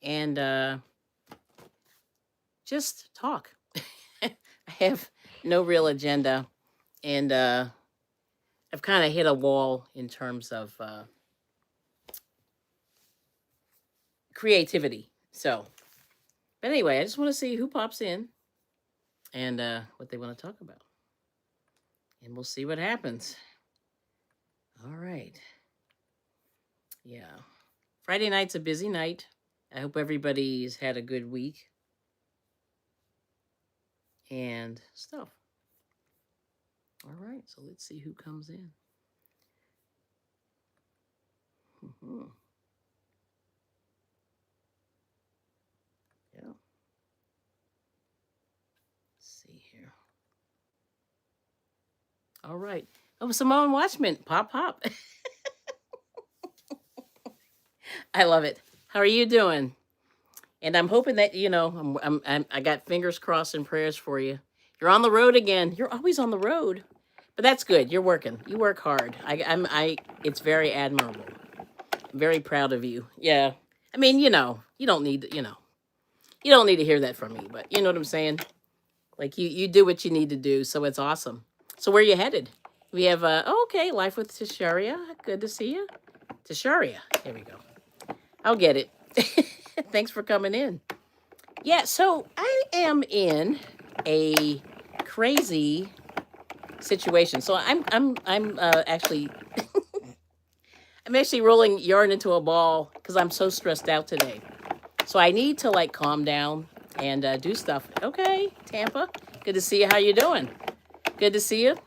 and just talk. I have no real agenda, and I've kind of hit a wall in terms of creativity. So, but anyway, I just want to see who pops in and what they want to talk about, and we'll see what happens. All right. Yeah. Friday night's a busy night. I hope everybody's had a good week and stuff. All right. So let's see who comes in. Mhm. Yeah. Let's see here. All right. Oh, Simone Watchman. Pop, pop. I love it. How are you doing? And I'm hoping that I got fingers crossed and prayers for you. You're on the road again. You're always on the road, but that's good. You're working. You work hard. I. It's very admirable. I'm very proud of you. Yeah. I mean, you don't need, you don't need to hear that from me, but you know what I'm saying. Like you do what you need to do, so it's awesome. So where you headed? We have okay, life with Tisharia. Good to see you, Tisharia. Here we go. I'll get it. Thanks for coming in. Yeah, so I am in a crazy situation. So I'm actually I'm actually rolling yarn into a ball because I'm so stressed out today. So I need to like calm down and do stuff. Okay, Tampa, good to see you. How you doing? Good to see you.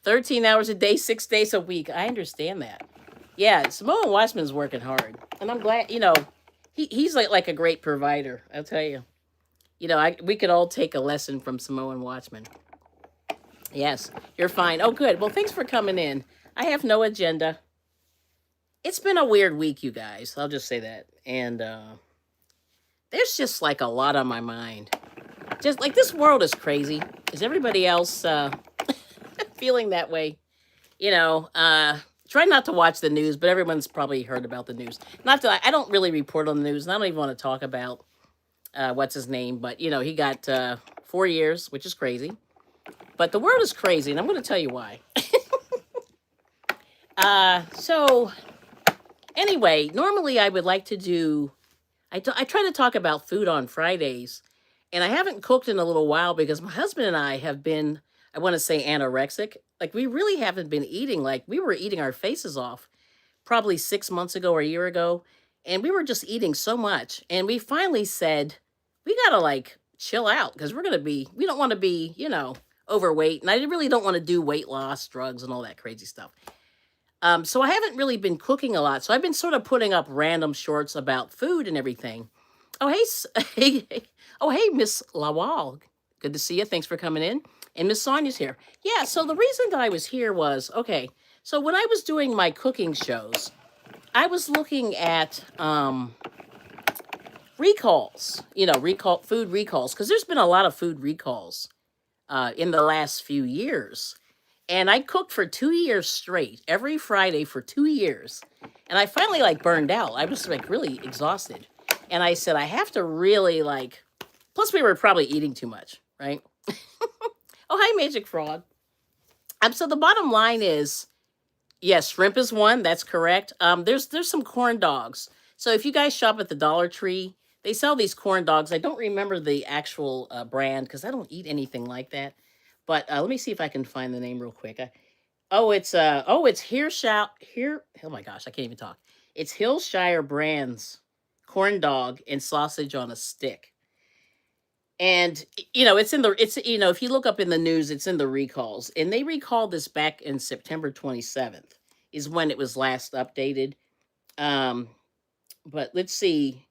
13 hours a day, 6 days a week. I understand that. Yeah, Samoa Weissman's working hard, and I'm glad. He's like a great provider. I'll tell you. We could all take a lesson from Samoan Watchman. Yes, you're fine. Oh, good. Well, thanks for coming in. I have no agenda. It's been a weird week, you guys. I'll just say that. And there's just like a lot on my mind. Just like this world is crazy. Is everybody else feeling that way? Try not to watch the news, but everyone's probably heard about the news. Not that I don't really report on the news, and I don't even want to talk about what's his name, but he got 4 years, which is crazy. But the world is crazy, and I'm going to tell you why. So anyway, normally I would like to do. I try to talk about food on Fridays, and I haven't cooked in a little while because my husband and I have been. I want to say anorexic. Like we really haven't been eating like we were eating our faces off probably 6 months ago or a year ago, and we were just eating so much, and we finally said we gotta like chill out because we don't want to be overweight, and I really don't want to do weight loss drugs and all that crazy stuff. So I haven't really been cooking a lot. So I've been sort of putting up random shorts about food and everything. Oh hey, oh hey, Miss Lawal, good to see you. Thanks for coming in. And Miss Sonia's here. Yeah. So the reason that I was here was okay. So when I was doing my cooking shows, I was looking at recalls. Recall food recalls because there's been a lot of food recalls in the last few years. And I cooked for 2 years straight, every Friday for 2 years. And I finally like burned out. I was like really exhausted. And I said, I have to really like, plus we were probably eating too much, right? Oh, hi, Magic Frog. So the bottom line is, yes, shrimp is one. That's correct. There's some corn dogs. So if you guys shop at the Dollar Tree, they sell these corn dogs. I don't remember the actual brand because I don't eat anything like that. But let me see if I can find the name real quick. It's here. Oh my gosh, I can't even talk. It's Hillshire Brands corn dog and sausage on a stick. And if you look up in the news, it's in the recalls. And they recalled this back in September 27th is when it was last updated. Um but let's see.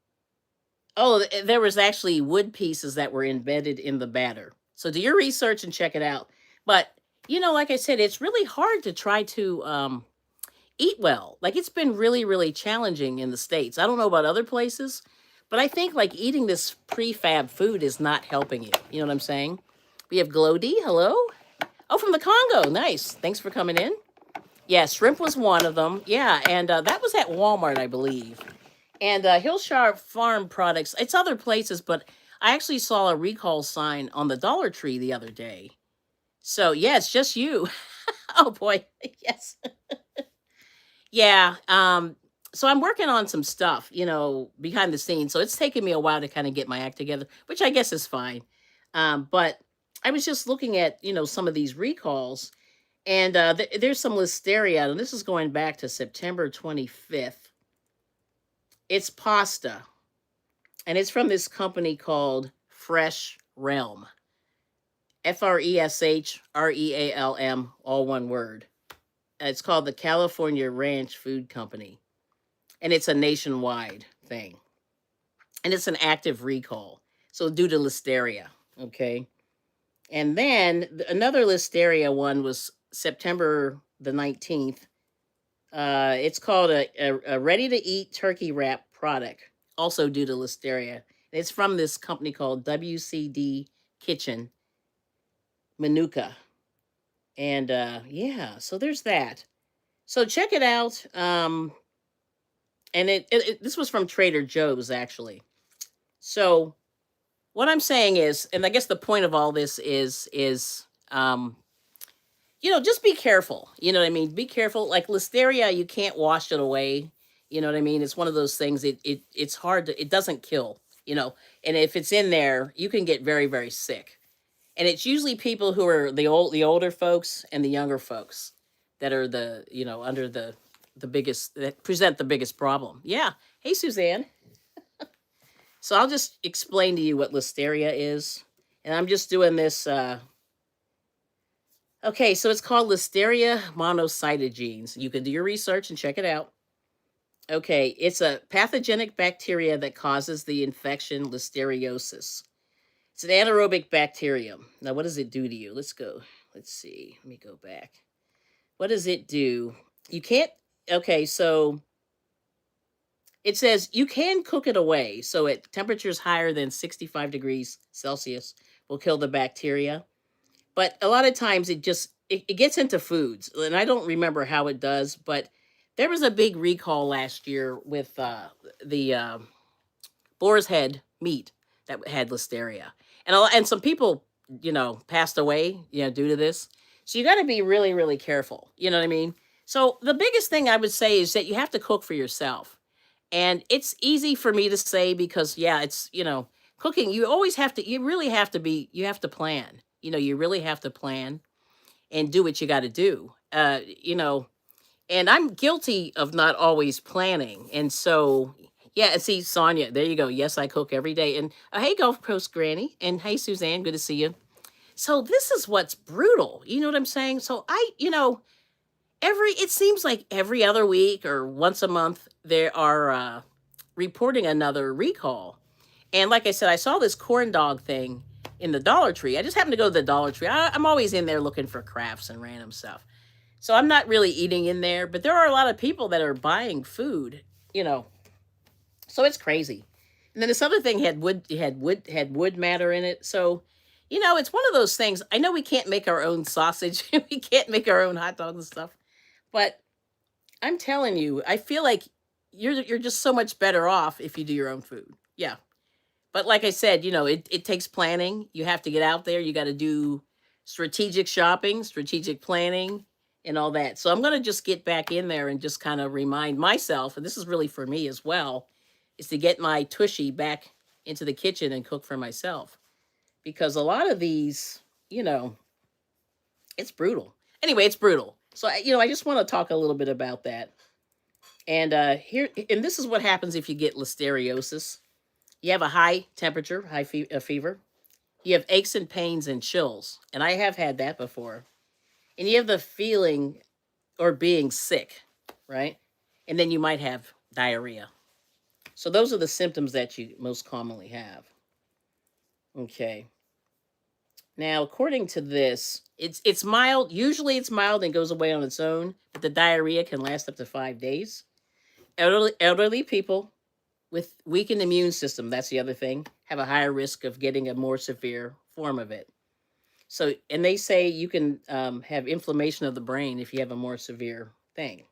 Oh, there was actually wood pieces that were embedded in the batter. So do your research and check it out. But like I said, it's really hard to try to eat well. Like it's been really, really challenging in the States. I don't know about other places, but I think like eating this prefab food is not helping you. You know what I'm saying? We have Glody. Hello. Oh, from the Congo. Nice. Thanks for coming in. Yeah, shrimp was one of them. Yeah, and that was at Walmart, I believe. And Hillshire Farm products, it's other places, but I actually saw a recall sign on the Dollar Tree the other day. So, yeah, it's just you. Oh boy. Yes. Yeah. So I'm working on some stuff, behind the scenes. So it's taken me a while to kind of get my act together, which I guess is fine. But I was just looking at, some of these recalls, and there's some listeria, and this is going back to September 25th. It's pasta, and it's from this company called Fresh Realm. FRESHREALM, all one word. It's called the California Ranch Food Company, and it's a nationwide thing. And it's an active recall. So due to listeria, okay? And then another listeria one was September the 19th. It's called a ready to eat turkey wrap product, also due to listeria. It's from this company called WCD Kitchen, Manuka. And yeah, so there's that. So check it out. And this was from Trader Joe's actually. So what I'm saying is, and I guess the point of all this is just be careful. You know what I mean? Be careful. Like listeria, you can't wash it away. You know what I mean? It's one of those things. It's hard to. It doesn't kill. And if it's in there, you can get very very sick. And it's usually people who are the older folks and the younger folks that are the under the biggest that present the biggest problem. Yeah. Hey Suzanne. So I'll just explain to you what listeria is, and I'm just doing this. Okay, so it's called Listeria monocytogenes. You can do your research and check it out. Okay, it's a pathogenic bacteria that causes the infection listeriosis. It's an anaerobic bacterium. Now, what does it do to you? Let's go. Let's see. Let me go back. What does it do? You can't. Okay, so it says you can cook it away. So at temperatures higher than 65 degrees Celsius will kill the bacteria. But a lot of times it gets into foods, and I don't remember how it does, but there was a big recall last year with the boar's head meat that had listeria, and some people passed away due to this. So you got to be really really careful. You know what I mean? So the biggest thing I would say is that you have to cook for yourself, and it's easy for me to say because yeah, it's cooking. You always have to. You really have to be. You have to plan. You really have to plan and do what you got to do. And I'm guilty of not always planning. And so, yeah, and see, Sonia, there you go. Yes, I cook every day. And hey, Gulf Coast Granny. And hey, Suzanne, good to see you. So this is what's brutal. You know what I'm saying? So it seems like every other week or once a month, there are reporting another recall. And like I said, I saw this corn dog thing in the Dollar Tree. I just happened to go to the Dollar Tree. I'm always in there looking for crafts and random stuff. So I'm not really eating in there, but there are a lot of people that are buying food, you know. So it's crazy. And then this other thing had wood matter in it. So, it's one of those things. I know we can't make our own sausage. We can't make our own hot dogs and stuff. But I'm telling you, I feel like you're just so much better off if you do your own food. Yeah. But like I said, it takes planning. You have to get out there. You got to do strategic shopping, strategic planning, and all that. So I'm going to just get back in there and just kind of remind myself, and this is really for me as well, is to get my tushy back into the kitchen and cook for myself. Because a lot of these, it's brutal. Anyway, it's brutal. So, I just want to talk a little bit about that. And and this is what happens if you get listeriosis. You have a high temperature, fever. You have aches and pains and chills. And I have had that before. And you have the feeling or being sick, right? And then you might have diarrhea. So those are the symptoms that you most commonly have. Okay. Now, according to this, it's mild. Usually it's mild and goes away on its own, but the diarrhea can last up to 5 days. Elderly people with weakened immune system, that's the other thing, have a higher risk of getting a more severe form of it. So, and they say you can have inflammation of the brain if you have a more severe thing.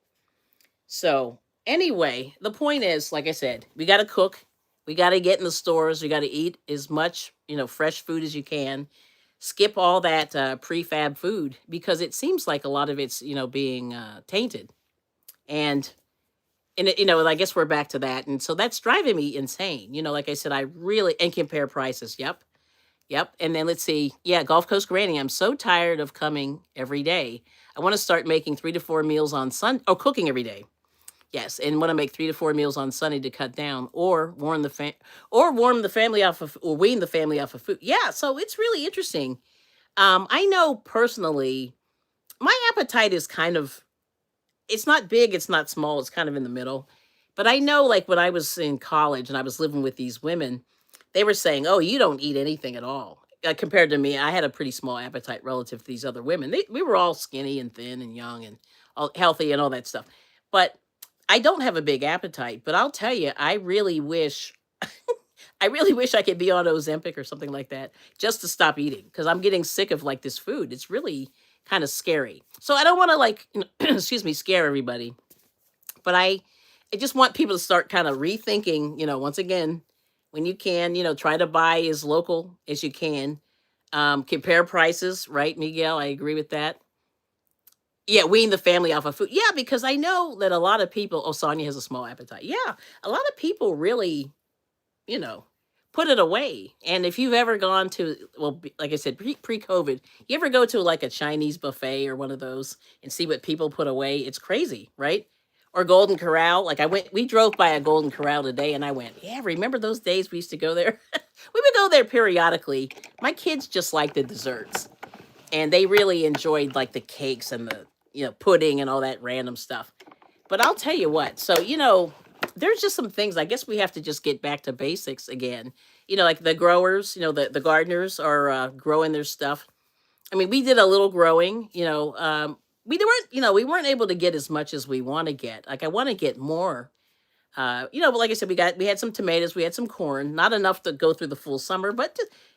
So, Anyway, the point is, like I said, we got to cook. We got to get in the stores. We got to eat as much, fresh food as you can. Skip all that prefab food because it seems like a lot of it's, being tainted. And I guess we're back to that. And so that's driving me insane. Like I said, I really, and compare prices. Yep. Yep. And then let's see. Yeah, Gulf Coast Granny. I'm so tired of coming every day. I want to start making 3 to 4 meals on cooking every day. Yes, and want to make 3 to 4 meals on Sunday to cut down, or warm the family off of, or wean the family off of food. Yeah, so it's really interesting. I know personally, my appetite is kind of, it's not big, it's not small, it's kind of in the middle. But I know, like when I was in college and I was living with these women, they were saying, "Oh, you don't eat anything at all." Compared to me, I had a pretty small appetite relative to these other women. We were all skinny and thin and young and all healthy and all that stuff. But I don't have a big appetite. But I'll tell you, I really wish I could be on Ozempic or something like that just to stop eating because I'm getting sick of like this food. It's really kind of scary. So I don't want to like, excuse me, scare everybody, but I just want people to start kind of rethinking, once again, when you can, try to buy as local as you can. Compare prices, right, Miguel? I agree with that. Yeah, wean the family off of food. Yeah, because I know that a lot of people, oh, Sonia has a small appetite. Yeah, a lot of people really, you know, put it away. And if you've ever gone to, well, like I said, pre-COVID, you ever go to like a Chinese buffet or one of those and see what people put away? It's crazy, right? Or Golden Corral. Like we drove by a Golden Corral today and I went, yeah, remember those days we used to go there? We would go there periodically. My kids just like the desserts and they really enjoyed like the cakes and the, pudding and all that random stuff. But I'll tell you what. So, there's just some things I guess we have to just get back to basics again. Like the growers, the gardeners are growing their stuff. I mean, we did a little growing, we weren't able to get as much as we want to get. Like I want to get more. But like I said, we had some tomatoes, we had some corn, not enough to go through the full summer,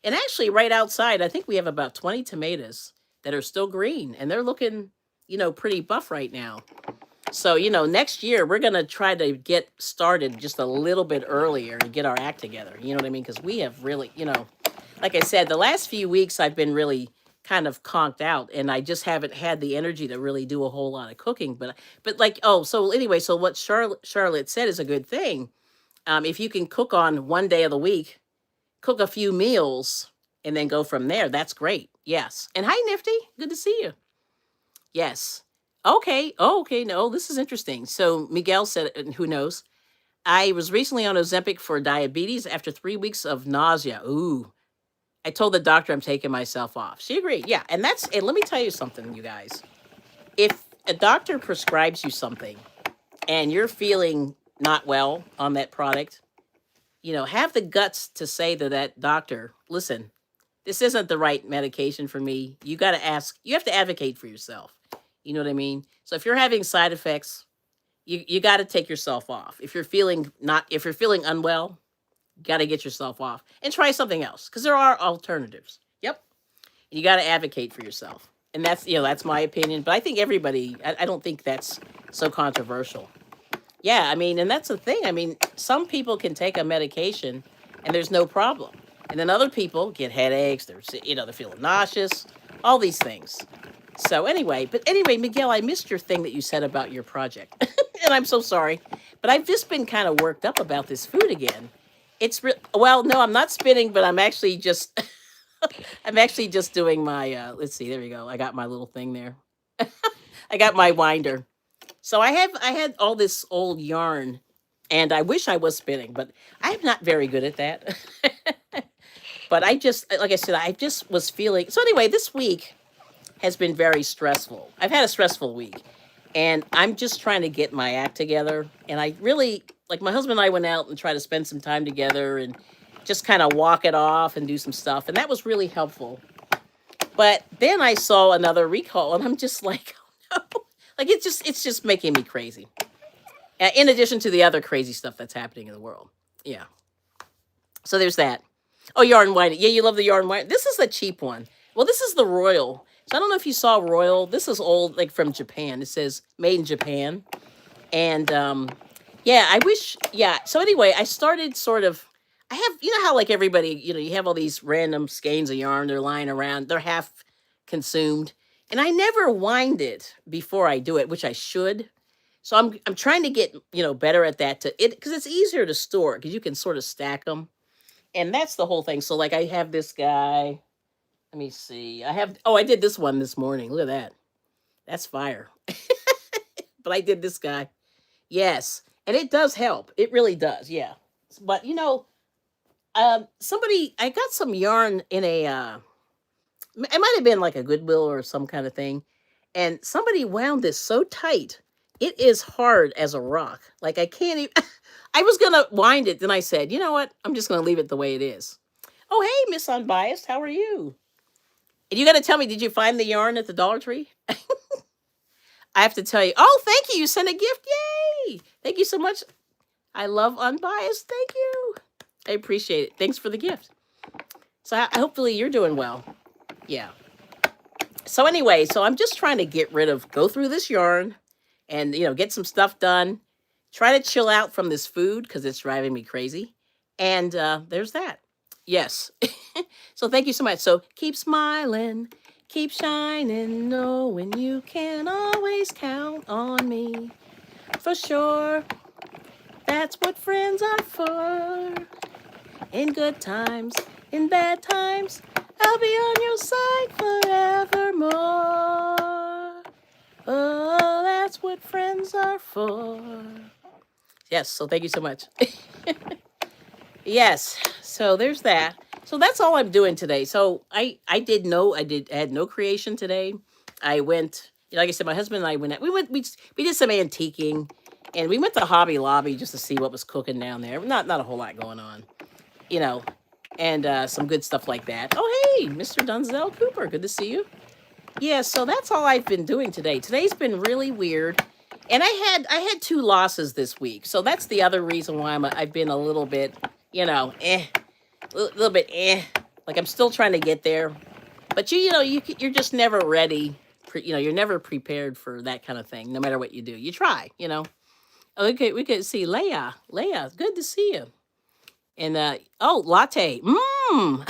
and actually right outside, I think we have about 20 tomatoes that are still green and they're looking, pretty buff right now. So, next year we're going to try to get started just a little bit earlier and get our act together. You know what I mean? Because we have really, like I said, the last few weeks I've been really kind of conked out and I just haven't had the energy to really do a whole lot of cooking. But like, oh, so anyway, so what Charlotte said is a good thing. If you can cook on one day of the week, cook a few meals and then go from there, that's great. Yes. And hi, Nifty. Good to see you. Yes. Okay. Oh, okay. No, this is interesting. So Miguel said, and who knows? I was recently on Ozempic for diabetes after 3 weeks of nausea. Ooh. I told the doctor I'm taking myself off. She agreed. Yeah. And let me tell you something, you guys. If a doctor prescribes you something and you're feeling not well on that product, have the guts to say to that doctor, listen, this isn't the right medication for me. You got to ask, you have to advocate for yourself. You know what I mean? So if you're having side effects, you got to take yourself off. If you're feeling unwell, you got to get yourself off and try something else because there are alternatives. Yep. You got to advocate for yourself. And that's my opinion. But I think everybody, I don't think that's so controversial. Yeah, I mean, and that's the thing. I mean, some people can take a medication and there's no problem. And then other people get headaches, they're feeling nauseous, all these things. So anyway, Miguel, I missed your thing that you said about your project. And I'm so sorry. But I've just been kind of worked up about this food again. Well, no, I'm not spinning, but I'm actually just I'm actually just doing my let's see, there we go. I got my little thing there. I got my winder. So I had all this old yarn and I wish I was spinning, but I'm not very good at that. But I just, like I said, I just was feeling. So anyway, this week has been very stressful. I've had a stressful week and I'm just trying to get my act together. And I really, like my husband and I went out and tried to spend some time together and just kind of walk it off and do some stuff. And that was really helpful. But then I saw another recall and I'm just like, oh no. Like it's just making me crazy. In addition to the other crazy stuff that's happening in the world. Yeah. So there's that. Oh, yarn wine. Yeah, you love the yarn wine. This is a cheap one. Well, this is the Royal. So I don't know if you saw Royal. This is old, like from Japan. It says made in Japan. And Yeah, I wish. Yeah. So anyway, I started sort of. I have, you know how like everybody, you have all these random skeins of yarn they're lying around. They're half consumed, and I never wind it before I do it, which I should. So I'm trying to get better at that to it because it's easier to store because you can sort of stack them, and that's the whole thing. So like I have this guy. Let me see. I did this one this morning. Look at that. That's fire. But I did this guy. Yes. And it does help. It really does. Yeah. But somebody I got some yarn in it might have been like a Goodwill or some kind of thing. And somebody wound this so tight. It is hard as a rock. Like I can't even I was gonna wind it, then I said, you know what? I'm just gonna leave it the way it is. Oh hey, Miss Unbiased, how are you? And you gotta tell me, did you find the yarn at the Dollar Tree? I have to tell you. Oh, thank you. You sent a gift. Yay. Thank you so much. I love Unbiased. Thank you. I appreciate it. Thanks for the gift. So hopefully you're doing well. Yeah. So anyway, so I'm just trying to go through this yarn and, get some stuff done. Try to chill out from this food because it's driving me crazy. And there's that. Yes. So thank you so much. So keep smiling, keep shining, knowing you can always count on me. For sure, that's what friends are for. In good times, in bad times, I'll be on your side forevermore. Oh, that's what friends are for. Yes, so thank you so much. Yes, so there's that. So that's all I'm doing today. So I had no creation today. I went, like I said, my husband and I we did some antiquing, and we went to Hobby Lobby just to see what was cooking down there. Not a whole lot going on, you know, and some good stuff like that. Oh hey, Mr. Dunzel Cooper, good to see you. Yeah, so that's all I've been doing today. Today's been really weird. And I had two losses this week. So that's the other reason why I've been a little bit, little bit like I'm still trying to get there. But you're just never ready. You're never prepared for that kind of thing no matter what you do. You try. Okay, we could see Leia. Leia, good to see you. And oh, latte. Mmm.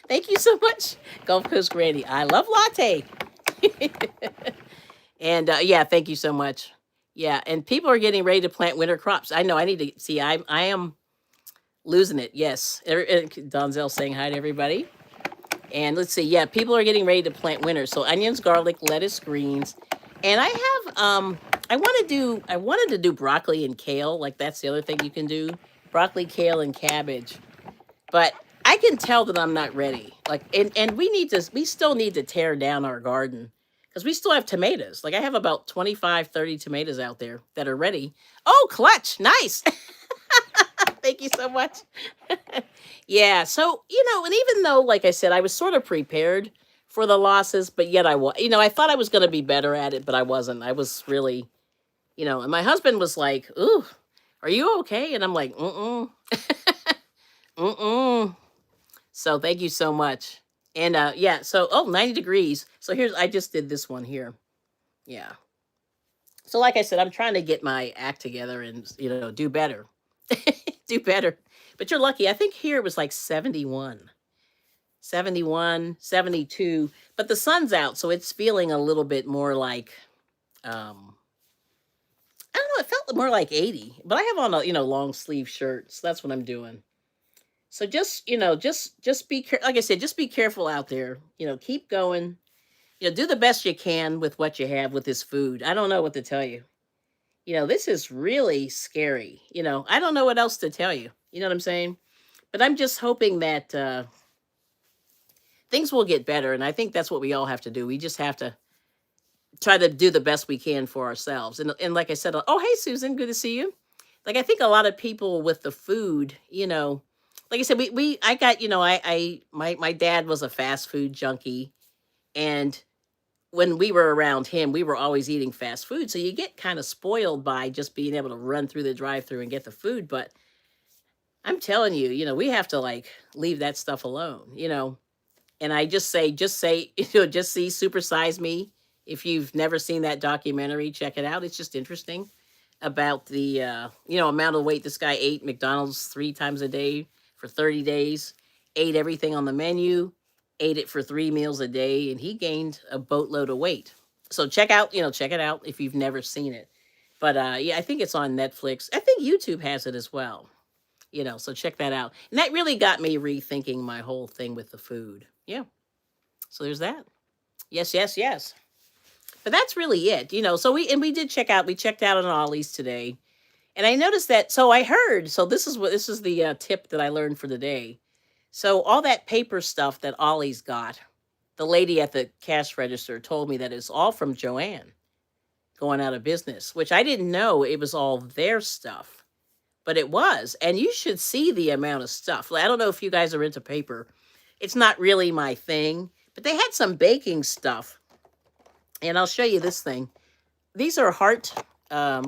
Thank you so much, Gulf Coast Granny. I love latte. And yeah, thank you so much. Yeah, and people are getting ready to plant winter crops. I know. I need to see. I am losing it. Yes, Donzel saying hi to everybody. And let's see. Yeah, people are getting ready to plant winter. So onions, garlic, lettuce, greens, and I have I wanted to do broccoli and kale. Like that's the other thing you can do: broccoli, kale, and cabbage. But I can tell that I'm not ready. Like, and we still need to tear down our garden because we still have tomatoes. Like, I have about 25, 30 tomatoes out there that are ready. Oh, clutch. Nice. Thank you so much. Yeah. So, and even though, like I said, I was sort of prepared for the losses, but yet I thought I was going to be better at it, but I wasn't. I was really, and my husband was like, ooh, are you okay? And I'm like, mm-mm. Mm-mm. So thank you so much. And yeah, so 90 degrees. So I just did this one here. Yeah. So like I said, I'm trying to get my act together and do better. Do better. But you're lucky. I think here it was like 71. 71, 72. But the sun's out, so it's feeling a little bit more like I don't know, it felt more like 80. But I have on a, long sleeve shirt. So that's what I'm doing. So just, just be like I said, just be careful out there. Keep going. Do the best you can with what you have with this food. I don't know what to tell you. This is really scary. I don't know what else to tell you. You know what I'm saying? But I'm just hoping that things will get better. And I think that's what we all have to do. We just have to try to do the best we can for ourselves. And like I said, oh, hey, Susan, good to see you. Like, I think a lot of people with the food, like I said, I got, my dad was a fast food junkie. And when we were around him, we were always eating fast food. So you get kind of spoiled by just being able to run through the drive through and get the food. But I'm telling you, we have to like leave that stuff alone. And I just say, just see Super Size Me. If you've never seen that documentary, check it out. It's just interesting. about the amount of weight this guy ate McDonald's 3 times a day for 30 days, ate everything on the menu, ate it for 3 meals a day, and he gained a boatload of weight. So check it out if you've never seen it. But yeah, I think it's on Netflix. I think YouTube has it as well. So check that out. And that really got me rethinking my whole thing with the food. Yeah. So there's that. Yes, yes, yes. But that's really it. So we did we checked out on Ollie's today. And I noticed that, so I heard, so this is the tip that I learned for the day. So all that paper stuff that Ollie's got, the lady at the cash register told me that it's all from Joanne going out of business, which I didn't know it was all their stuff, but it was. And you should see the amount of stuff. I don't know if you guys are into paper. It's not really my thing, but they had some baking stuff. And I'll show you this thing. These are heart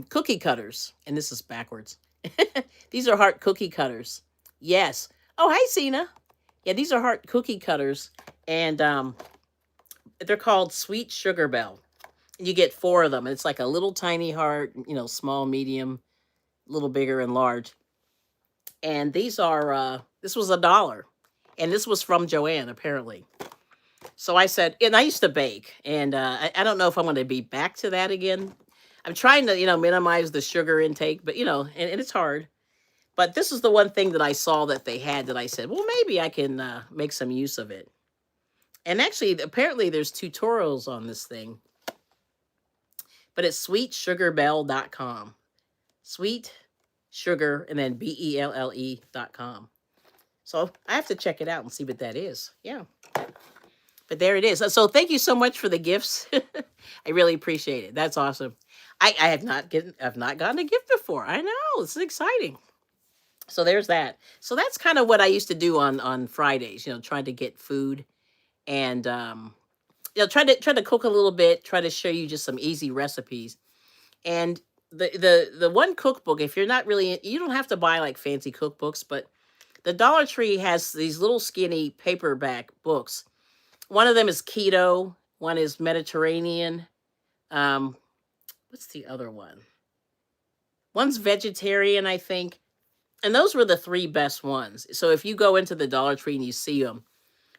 cookie cutters, and this is backwards. These are heart cookie cutters. Yes. Oh, hi, Cena. Yeah, these are heart cookie cutters, and they're called Sweet Sugar Bell. You get 4 of them, and it's like a little tiny heart, small, medium, little bigger, and large. And these are, this was $1, and this was from Joanne, apparently. So I said, and I used to bake, and I don't know if I'm going to be back to that again. I'm trying to, minimize the sugar intake, but, and it's hard. But this is the one thing that I saw that they had that I said, well, maybe I can make some use of it. And actually, apparently there's tutorials on this thing. But it's sweetsugarbell.com. Sweet sugar and then BELLE.com. So I have to check it out and see what that is. Yeah. But there it is. So thank you so much for the gifts. I really appreciate it. That's awesome. I have not gotten a gift before. I know. This is exciting. So there's that. So that's kind of what I used to do on Fridays, trying to get food and try to cook a little bit, try to show you just some easy recipes. And the one cookbook, if you're not really, you don't have to buy like fancy cookbooks, but the Dollar Tree has these little skinny paperback books. One of them is keto, one is Mediterranean. What's the other one? One's vegetarian, I think. And those were the 3 best ones. So if you go into the Dollar Tree and you see them,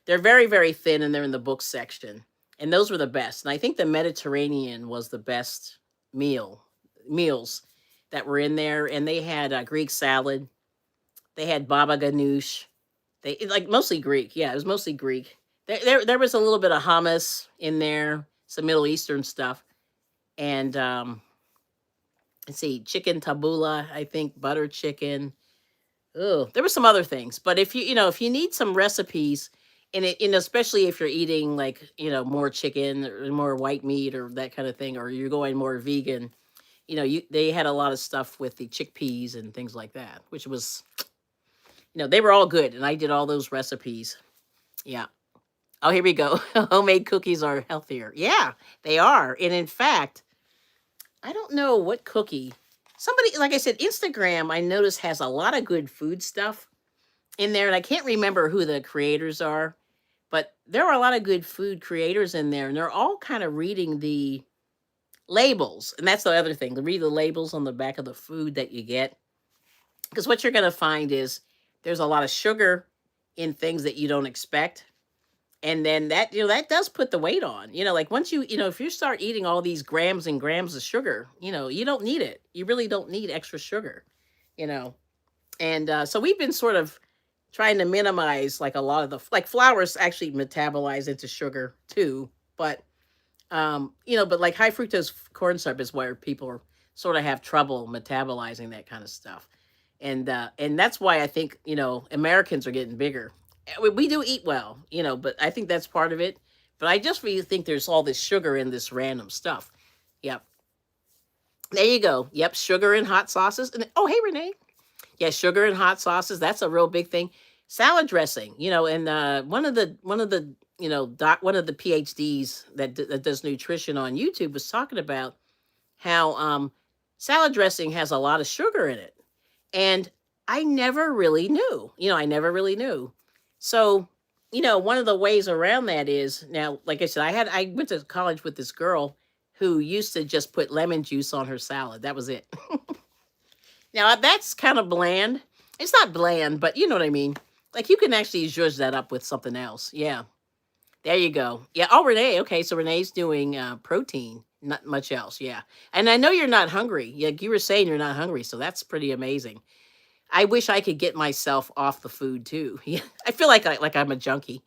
they're very, very thin and they're in the book section. And those were the best. And I think the Mediterranean was the best meals that were in there. And they had Greek salad. They had baba ganoush. They like mostly Greek. Yeah, it was mostly Greek. There was a little bit of hummus in there, some Middle Eastern stuff. And let's see, chicken tabbouleh, I think, butter chicken. Oh, there were some other things, but if if you need some recipes, and especially if you're eating like more chicken or more white meat or that kind of thing, or you're going more vegan, they had a lot of stuff with the chickpeas and things like that, which was, they were all good, and I did all those recipes. Yeah. Oh, here we go. Homemade cookies are healthier. Yeah, they are, and in fact, I don't know what cookie. Somebody, like I said, Instagram, I noticed has a lot of good food stuff in there. And I can't remember who the creators are, but there are a lot of good food creators in there. And they're all kind of reading the labels. And that's the other thing, to read the labels on the back of the food that you get. Because what you're going to find is there's a lot of sugar in things that you don't expect. And then that, that does put the weight on, like once if you start eating all these grams and grams of sugar, you don't need it. You really don't need extra sugar, And so we've been sort of trying to minimize like a lot of like flours actually metabolize into sugar too. But, but like high fructose corn syrup is where people sort of have trouble metabolizing that kind of stuff. And that's why I think, Americans are getting bigger. We do eat well, but I think that's part of it. But I just really think there's all this sugar in this random stuff. Yep. There you go. Yep. Sugar and hot sauces. And oh, hey, Renee. Yeah. Sugar and hot sauces. That's a real big thing. Salad dressing, and one of the one of the PhDs that does nutrition on YouTube was talking about how salad dressing has a lot of sugar in it. And I never really knew. So, one of the ways around that is now, like I said, I went to college with this girl, who used to just put lemon juice on her salad. That was it. Now that's kind of bland. It's not bland, but you know what I mean. Like you can actually judge that up with something else. Yeah, there you go. Yeah. Oh, Renee. Okay, so Renee's doing protein, not much else. Yeah, and I know you're not hungry. Like you were saying, you're not hungry, so that's pretty amazing. I wish I could get myself off the food too. Yeah, I feel like I'm a junkie.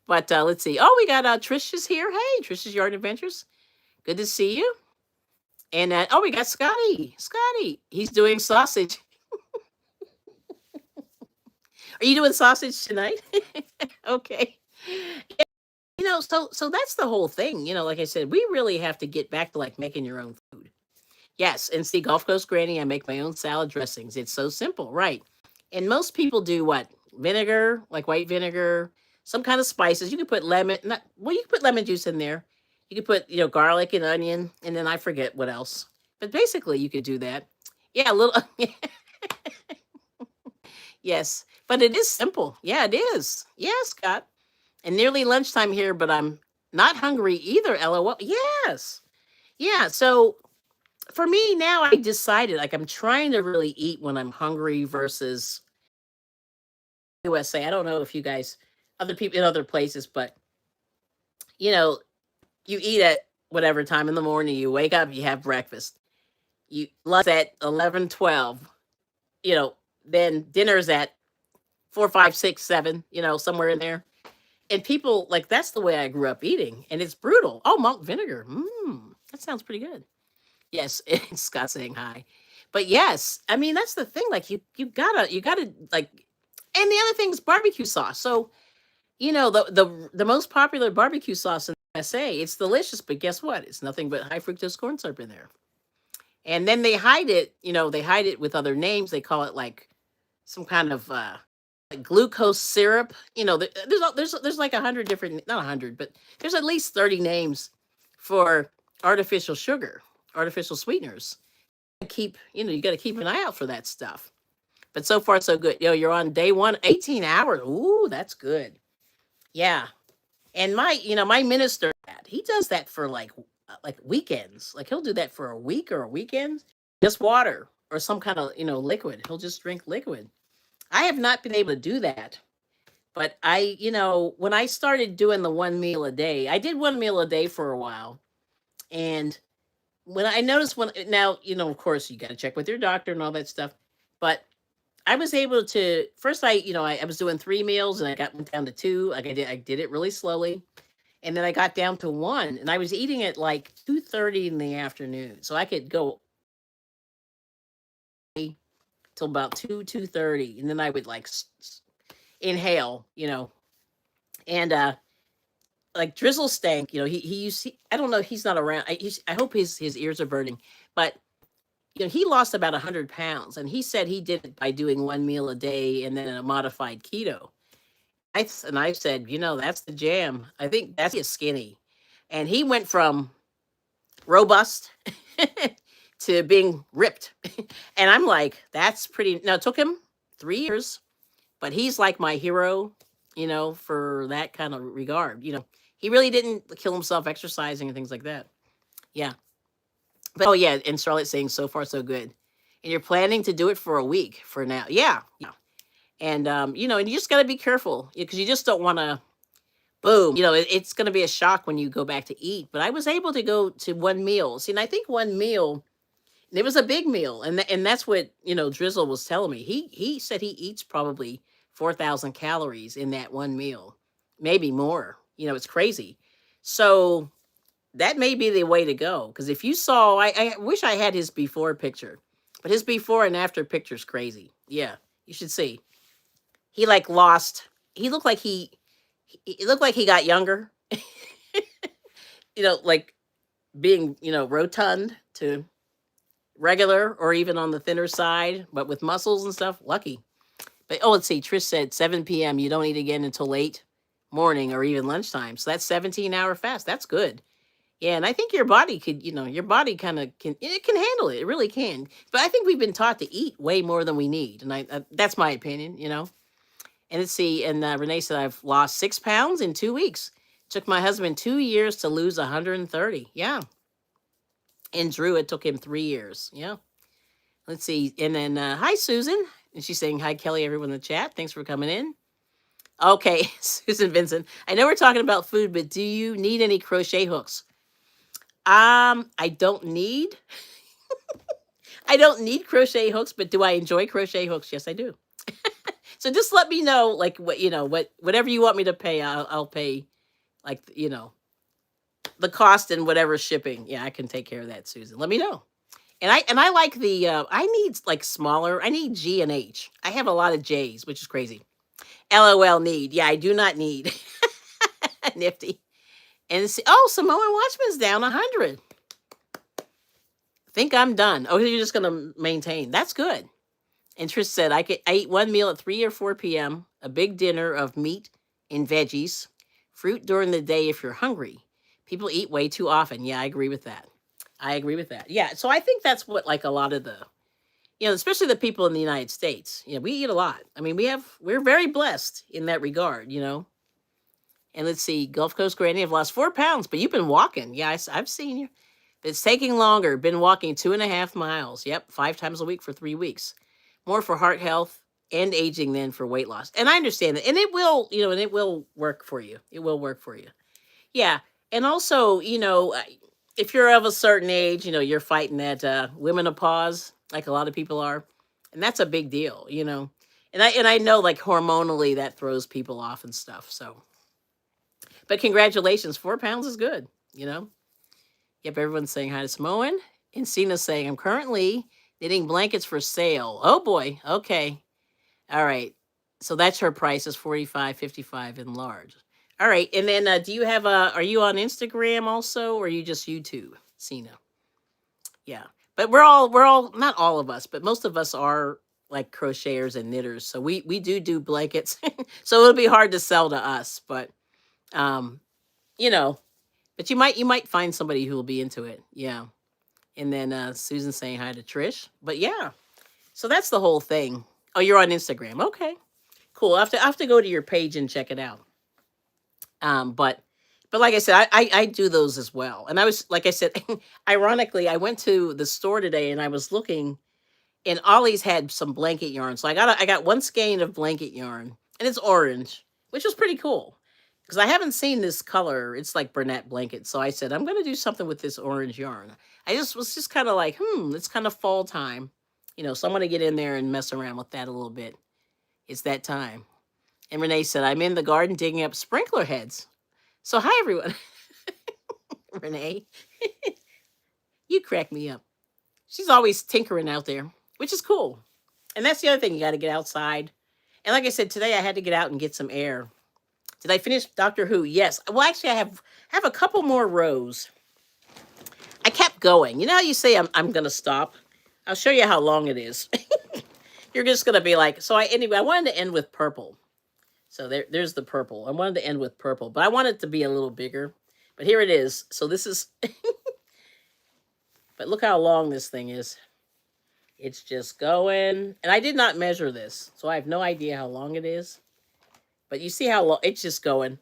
But let's see. Oh, we got Trisha's here. Hey, Trisha's Yard Adventures. Good to see you. And oh, we got Scotty. Scotty, he's doing sausage. Are you doing sausage tonight? Okay. So that's the whole thing. Like I said, we really have to get back to like making your own food. Yes, and see, Gulf Coast Granny, I make my own salad dressings. It's so simple, right? And most people do what? Vinegar, like white vinegar, some kind of spices. You can put lemon, not well, you can put lemon juice in there. You can put, garlic and onion, and then I forget what else. But basically, you could do that. Yeah, a little. Yes, but it is simple. Yeah, it is. Yeah, Scott. And nearly lunchtime here, but I'm not hungry either. LOL. Yes. Yeah. So for me now, I decided like I'm trying to really eat when I'm hungry versus USA. I don't know if you guys, other people in other places, but you know, you eat at whatever time in the morning, you wake up, you have breakfast, you lunch at 11, 12. Then dinner's at 4, 5, 6, 7. Somewhere in there. And people like that's the way I grew up eating, and it's brutal. Oh, malt vinegar. That sounds pretty good. Yes, it's Scott saying hi. But yes, I mean that's the thing. Like you gotta like, and the other thing is barbecue sauce. So the most popular barbecue sauce in the USA. It's delicious, but guess what? It's nothing but high fructose corn syrup in there. And then they hide it. They hide it with other names. They call it like some kind of like glucose syrup. There's like 100 different, not 100, but there's at least 30 names for artificial sugar, artificial sweeteners. You got to keep an eye out for that stuff. But so far so good. You're on day one, 18 hours. Ooh, that's good. Yeah. And my minister, he does that for like weekends. Like he'll do that for a week or a weekend. Just water or some kind of, liquid. He'll just drink liquid. I have not been able to do that. But when I started doing the one meal a day, I did one meal a day for a while. And when I noticed now, of course you got to check with your doctor and all that stuff. But I was able to first I was doing 3 meals and I got down to 2. Like I did it really slowly. And then I got down to 1 and I was eating at like 2:30 in the afternoon. So I could go till about 2:30 and then I would like inhale, and like Drizzle Stank, I don't know, he's not around. I hope his ears are burning, but he lost about 100 pounds, and he said he did it by doing 1 meal a day and then a modified keto. I said, that's the jam. I think that's his skinny, and he went from robust to being ripped, and I'm like, that's pretty. Now it took him 3 years, but he's like my hero, for that kind of regard. He really didn't kill himself exercising and things like that. Yeah. But oh yeah, and Charlotte saying so far so good. And you're planning to do it for a week for now. Yeah. Yeah. And and you just got to be careful because you just don't want to boom, it's going to be a shock when you go back to eat, but I was able to go to 1 meal. See, and I think 1 meal, it was a big meal, and that's what Drizzle was telling me. He said he eats probably 4,000 calories in that 1 meal, maybe more. It's crazy. So that may be the way to go. Because if you saw, I wish I had his before picture, but his before and after picture is crazy. Yeah, you should see. He like lost. He looked like he looked like he got younger. Like being rotund to regular or even on the thinner side, but with muscles and stuff. Lucky. But let's see. Trish said 7 p.m. You don't eat again until late morning or even lunchtime. So that's 17-hour fast. That's good. Yeah, and I think your body could, your body kind of can handle it. It really can. But I think we've been taught to eat way more than we need, and that's my opinion. And let's see. And Renee said I've lost 6 pounds in 2 weeks. Took my husband 2 years to lose 130. Yeah. And Drew, it took him 3 years. Yeah. Let's see. And then, hi, Susan. And she's saying, hi, Kelly, everyone in the chat. Thanks for coming in. Okay, Susan Vincent. I know we're talking about food, but do you need any crochet hooks? I don't need crochet hooks, but do I enjoy crochet hooks? Yes, I do. So just let me know, like, whatever you want me to pay, I'll pay, like, the cost and whatever shipping. Yeah, I can take care of that, Susan. Let me know. And I like the I need like smaller. I need G and H. I have a lot of J's, which is crazy. LOL need. Yeah, I do not need. Nifty. And see, oh, Samoan Watchman's down 100. Think I'm done. Oh, you're just gonna maintain. That's good. And Trish said I eat one meal at 3 or 4 p.m. A big dinner of meat and veggies, fruit during the day if you're hungry. People eat way too often. Yeah, I agree with that. Yeah, so I think that's what like a lot of the, especially the people in the United States. We eat a lot. I mean, we're very blessed in that regard. And let's see, Gulf Coast Granny, I've lost 4 pounds, but you've been walking. Yeah, I've seen you. It's taking longer. Been walking 2.5 miles. Yep, 5 times a week for 3 weeks. More for heart health and aging than for weight loss. And I understand that. And it will, and it will work for you. It will work for you. Yeah. And also, if you're of a certain age, you're fighting that womenopause, like a lot of people are. And that's a big deal, And I know like hormonally that throws people off and stuff. So, but congratulations, 4 pounds is good, Yep, everyone's saying hi to Samoan. And Cena's saying, I'm currently knitting blankets for sale. Oh boy. Okay. All right. So that's her price is $45.55 in large. All right. And then do you have are you on Instagram also, or are you just YouTube, Cena? Yeah. But we're all not all of us, but most of us are like crocheters and knitters. So we do blankets. So it'll be hard to sell to us, but but you might find somebody who will be into it. Yeah. And then Susan saying hi to Trish. But yeah. So that's the whole thing. Oh, you're on Instagram. Okay. Cool. I have to go to your page and check it out. But like I said, I do those as well. And I was, like I said, ironically, I went to the store today and I was looking, and Ollie's had some blanket yarn. So I got one skein of blanket yarn, and it's orange, which was pretty cool because I haven't seen this color. It's like Burnett blanket. So I said, I'm going to do something with this orange yarn. I was just kind of like, it's kind of fall time, so I'm going to get in there and mess around with that a little bit. It's that time. And Renee said, I'm in the garden digging up sprinkler heads. So hi, everyone. Renee. You crack me up. She's always tinkering out there, which is cool. And that's the other thing. You got to get outside. And like I said, today I had to get out and get some air. Did I finish Doctor Who? Yes. Well, actually, I have a couple more rows. I kept going. You know how you say I'm going to stop? I'll show you how long it is. You're just going to be like, so anyway, I wanted to end with purple. So there's the purple. I wanted to end with purple, but I want it to be a little bigger. But here it is. So this is, but look how long this thing is. It's just going. And I did not measure this, so I have no idea how long it is. But you see how long, it's just going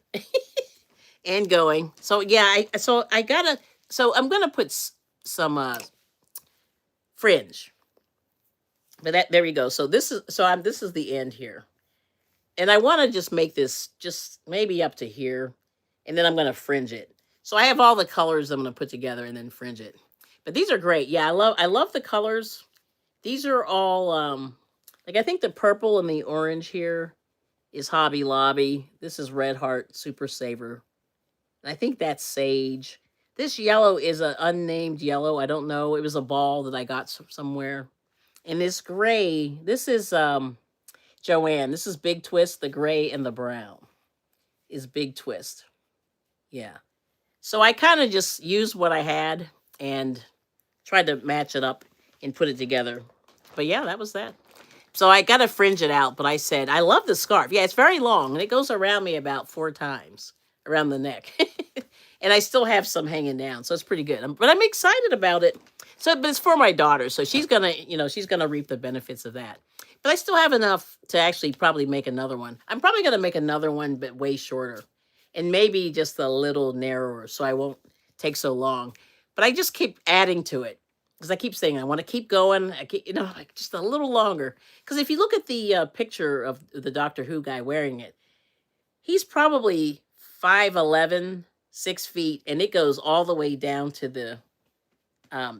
and going. So yeah, so I'm going to put some fringe. But there we go. So this is the end here. And I want to just make this just maybe up to here. And then I'm going to fringe it. So I have all the colors I'm going to put together and then fringe it. But these are great. Yeah, I love the colors. These are all, like I think the purple and the orange here is Hobby Lobby. This is Red Heart Super Saver. And I think that's Sage. This yellow is an unnamed yellow. I don't know. It was a ball that I got somewhere. And this gray, this is Joanne. This is Big Twist. The gray and the brown is Big Twist. Yeah. So I kind of just used what I had and tried to match it up and put it together. But yeah, that was that. So I got to fringe it out. But I said, I love the scarf. Yeah, it's very long. And it goes around me about 4 times around the neck. And I still have some hanging down. So it's pretty good. But I'm excited about it. So, but it's for my daughter. So she's going to, she's going to reap the benefits of that. But I still have enough to actually probably make another one. I'm probably going to make another one, but way shorter. and maybe just a little narrower so I won't take so long. But I just keep adding to it because I keep saying I want to keep going. I keep, like just a little longer. Because if you look at the picture of the Doctor Who guy wearing it, he's probably 5'11", 6 feet, and it goes all the way down to the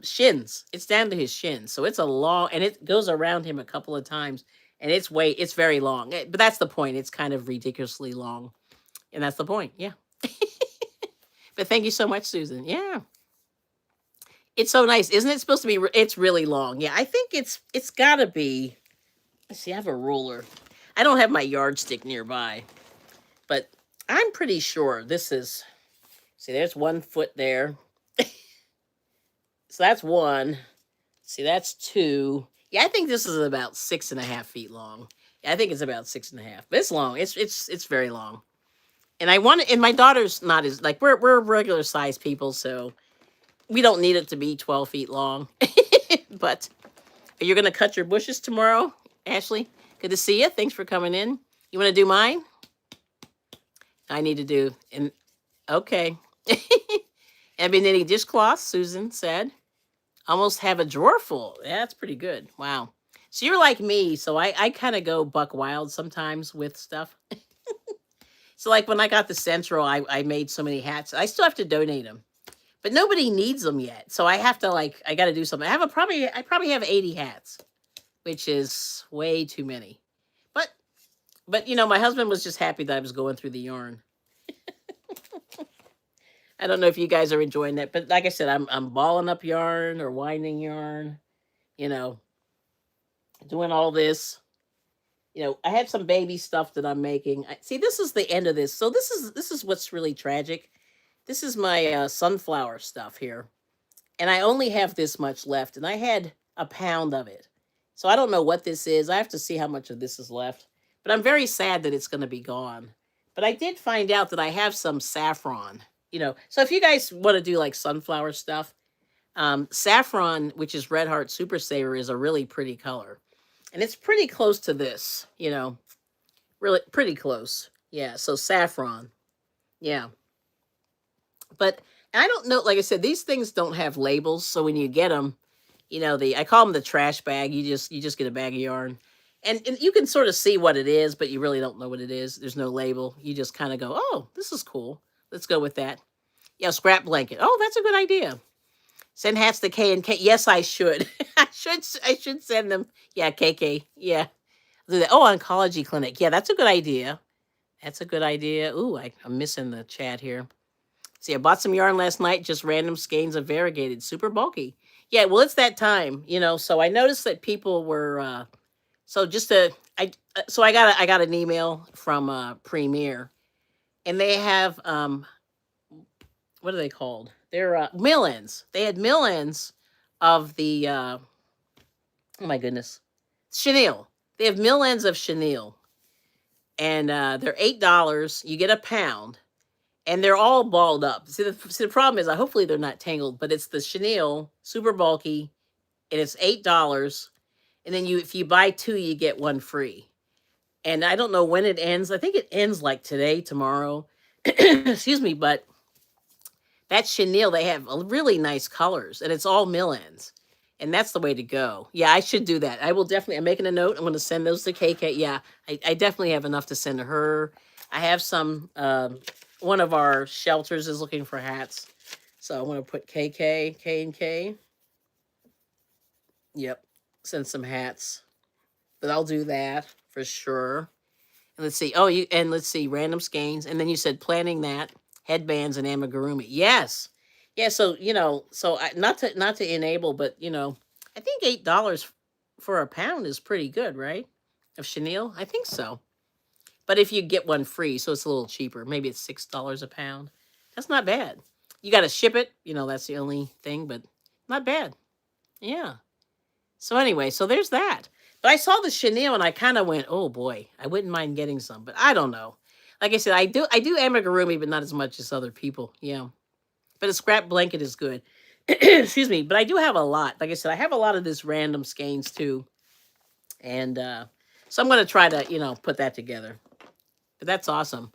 shins. It's down to his shins, so it's a long, and it goes around him a couple of times, and it's very long. But that's the point. It's kind of ridiculously long, and that's the point. Yeah. But thank you so much, Susan. Yeah. It's so nice, isn't it? Supposed to be. It's really long. Yeah, I think it's got to be. Let's see. I have a ruler. I don't have my yardstick nearby, but I'm pretty sure this is. See, there's 1 foot there. So that's one. See, that's two. Yeah, I think this is about 6.5 feet long. Yeah, I think it's about 6.5. But it's long. It's very long. And I want it. And my daughter's not as like we're regular sized people, so we don't need it to be 12 feet long. But are you gonna cut your bushes tomorrow, Ashley? Good to see you. Thanks for coming in. You want to do mine? I need to do. And okay. I've been knitting dishcloths. Susan said. Almost have a drawer full. Yeah, that's pretty good. Wow. So you're like me. So I kind of go buck wild sometimes with stuff. So like when I got the Central, I made so many hats. I still have to donate them. But nobody needs them yet. So I have to I got to do something. I probably have 80 hats, which is way too many. But my husband was just happy that I was going through the yarn. I don't know if you guys are enjoying that, but like I said, I'm balling up yarn or winding yarn, you know, doing all this. I have some baby stuff that I'm making. See, this is the end of this. So this is what's really tragic. This is my sunflower stuff here, and I only have this much left, and I had a pound of it. So I don't know what this is. I have to see how much of this is left. But I'm very sad that it's going to be gone. But I did find out that I have some saffron. So if you guys want to do like sunflower stuff, saffron, which is Red Heart Super Saver, is a really pretty color. And it's pretty close to this, really pretty close. Yeah, so saffron. Yeah. But I don't know, like I said, these things don't have labels. So when you get them, I call them the trash bag. You just get a bag of yarn. And you can sort of see what it is, but you really don't know what it is. There's no label. You just kind of go, oh, this is cool. Let's go with that. Yeah, scrap blanket. Oh, that's a good idea. Send hats to K and K. Yes, I should. I should send them. Yeah, KK. Yeah. Do that. Oh, oncology clinic. Yeah, that's a good idea. That's a good idea. Ooh, I'm missing the chat here. See, I bought some yarn last night, just random skeins of variegated, super bulky. Yeah, well, it's that time, so I noticed that people were so just to I got an email from Premier, and they have what are they called? They're mill-ins. They had mill-ins of the oh my goodness, chenille. They have mill-ins of chenille, and they're $8. You get a pound, and they're all balled up. See, the problem is, hopefully they're not tangled, but it's the chenille, super bulky, and it's $8. And then if you buy two, you get one free. And I don't know when it ends. I think it ends like today, tomorrow. Excuse me, but that chenille, they have really nice colors, and it's all mill-ends. And that's the way to go. Yeah, I should do that. I will definitely. I'm making a note. I'm going to send those to KK. Yeah, I definitely have enough to send to her. I have some. One of our shelters is looking for hats, so I want to put KK, K and K. Yep, send some hats, but I'll do that for sure. And let's see. Oh, let's see. Random skeins, and then you said planning that headbands and amigurumi. Yes, yeah. So not to enable, but I think $8 for a pound is pretty good, right? Of chenille, I think so. But if you get one free, so it's a little cheaper. Maybe it's $6 a pound. That's not bad. You got to ship it. That's the only thing, but not bad. Yeah. So anyway, so there's that. But I saw the chenille and I kind of went, oh boy, I wouldn't mind getting some, but I don't know. Like I said, I do amigurumi, but not as much as other people. Yeah. But a scrap blanket is good. Excuse me. But I do have a lot. Like I said, I have a lot of this random skeins too. And so I'm going to try to, put that together. But that's awesome.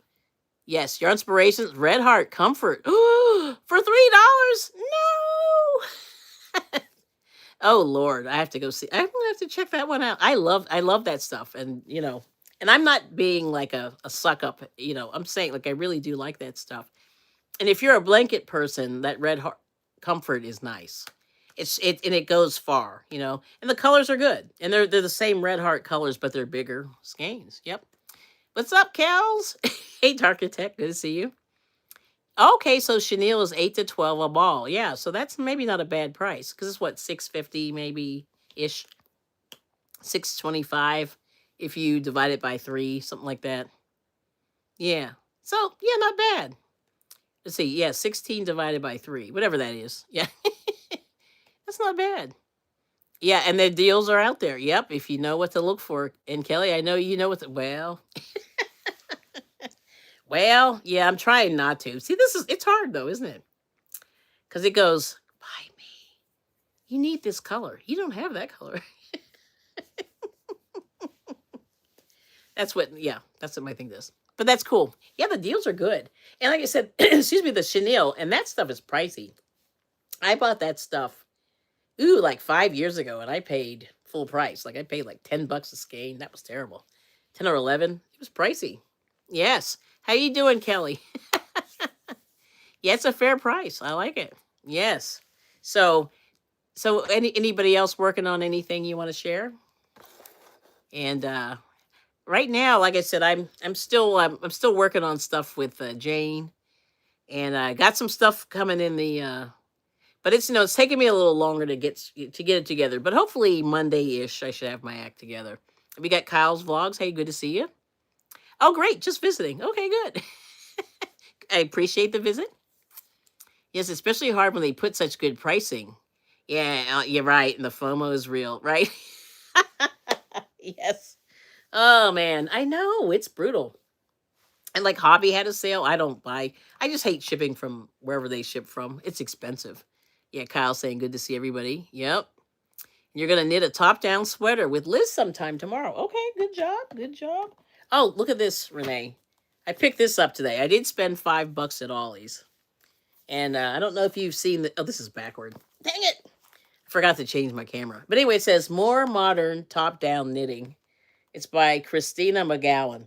Yes, your inspirations, Red Heart Comfort. For $3? No. Oh Lord, I have to go see. I'm gonna have to check that one out. I love that stuff, and and I'm not being like a suck up. I'm saying like I really do like that stuff. And if you're a blanket person, that Red Heart Comfort is nice. And it goes far, and the colors are good, and they're the same Red Heart colors, but they're bigger skeins. Yep. What's up, Kels? Hey, Architect, good to see you. Okay, so chenille is 8 to 12 a ball. Yeah, so that's maybe not a bad price because it's what 650 maybe ish, 625 if you divide it by 3, something like that. Yeah. So yeah, not bad. Let's see. Yeah, 16 divided by 3, whatever that is. Yeah, that's not bad. Yeah, and the deals are out there. Yep, if you know what to look for. And Kelly, I know you know what. Well, yeah, I'm trying not to. See, it's hard though, isn't it? Because it goes, buy me. You need this color. You don't have that color. That's what my thing does. But that's cool. Yeah, the deals are good. And like I said, excuse me, the chenille, and that stuff is pricey. I bought that stuff, like 5 years ago, and I paid full price. Like I paid like $10 a skein. That was terrible. 10 or 11. It was pricey. Yes. How you doing, Kelly? Yeah, it's a fair price. I like it. Yes. So anybody else working on anything you want to share? And right now, like I said, I'm still working on stuff with Jane, and I got some stuff coming in the. But it's taking me a little longer to get it together. But hopefully Monday-ish, I should have my act together. We got Kyle's vlogs. Hey, good to see you. Oh, great, just visiting. Okay, good. I appreciate the visit. Yes, especially hard when they put such good pricing. Yeah, you're right. And the FOMO is real, right? Yes. Oh man, I know it's brutal. And like Hobby had a sale. I don't buy. I just hate shipping from wherever they ship from. It's expensive. Yeah, Kyle saying good to see everybody. Yep. You're gonna knit a top-down sweater with Liz sometime tomorrow. Okay, good job. Good job. Oh, look at this, Renee. I picked this up today. I did spend $5 at Ollie's. And I don't know if you've seen the. Oh, this is backward. Dang it. I forgot to change my camera. But anyway, it says More Modern Top-Down Knitting. It's by Christina McGowan.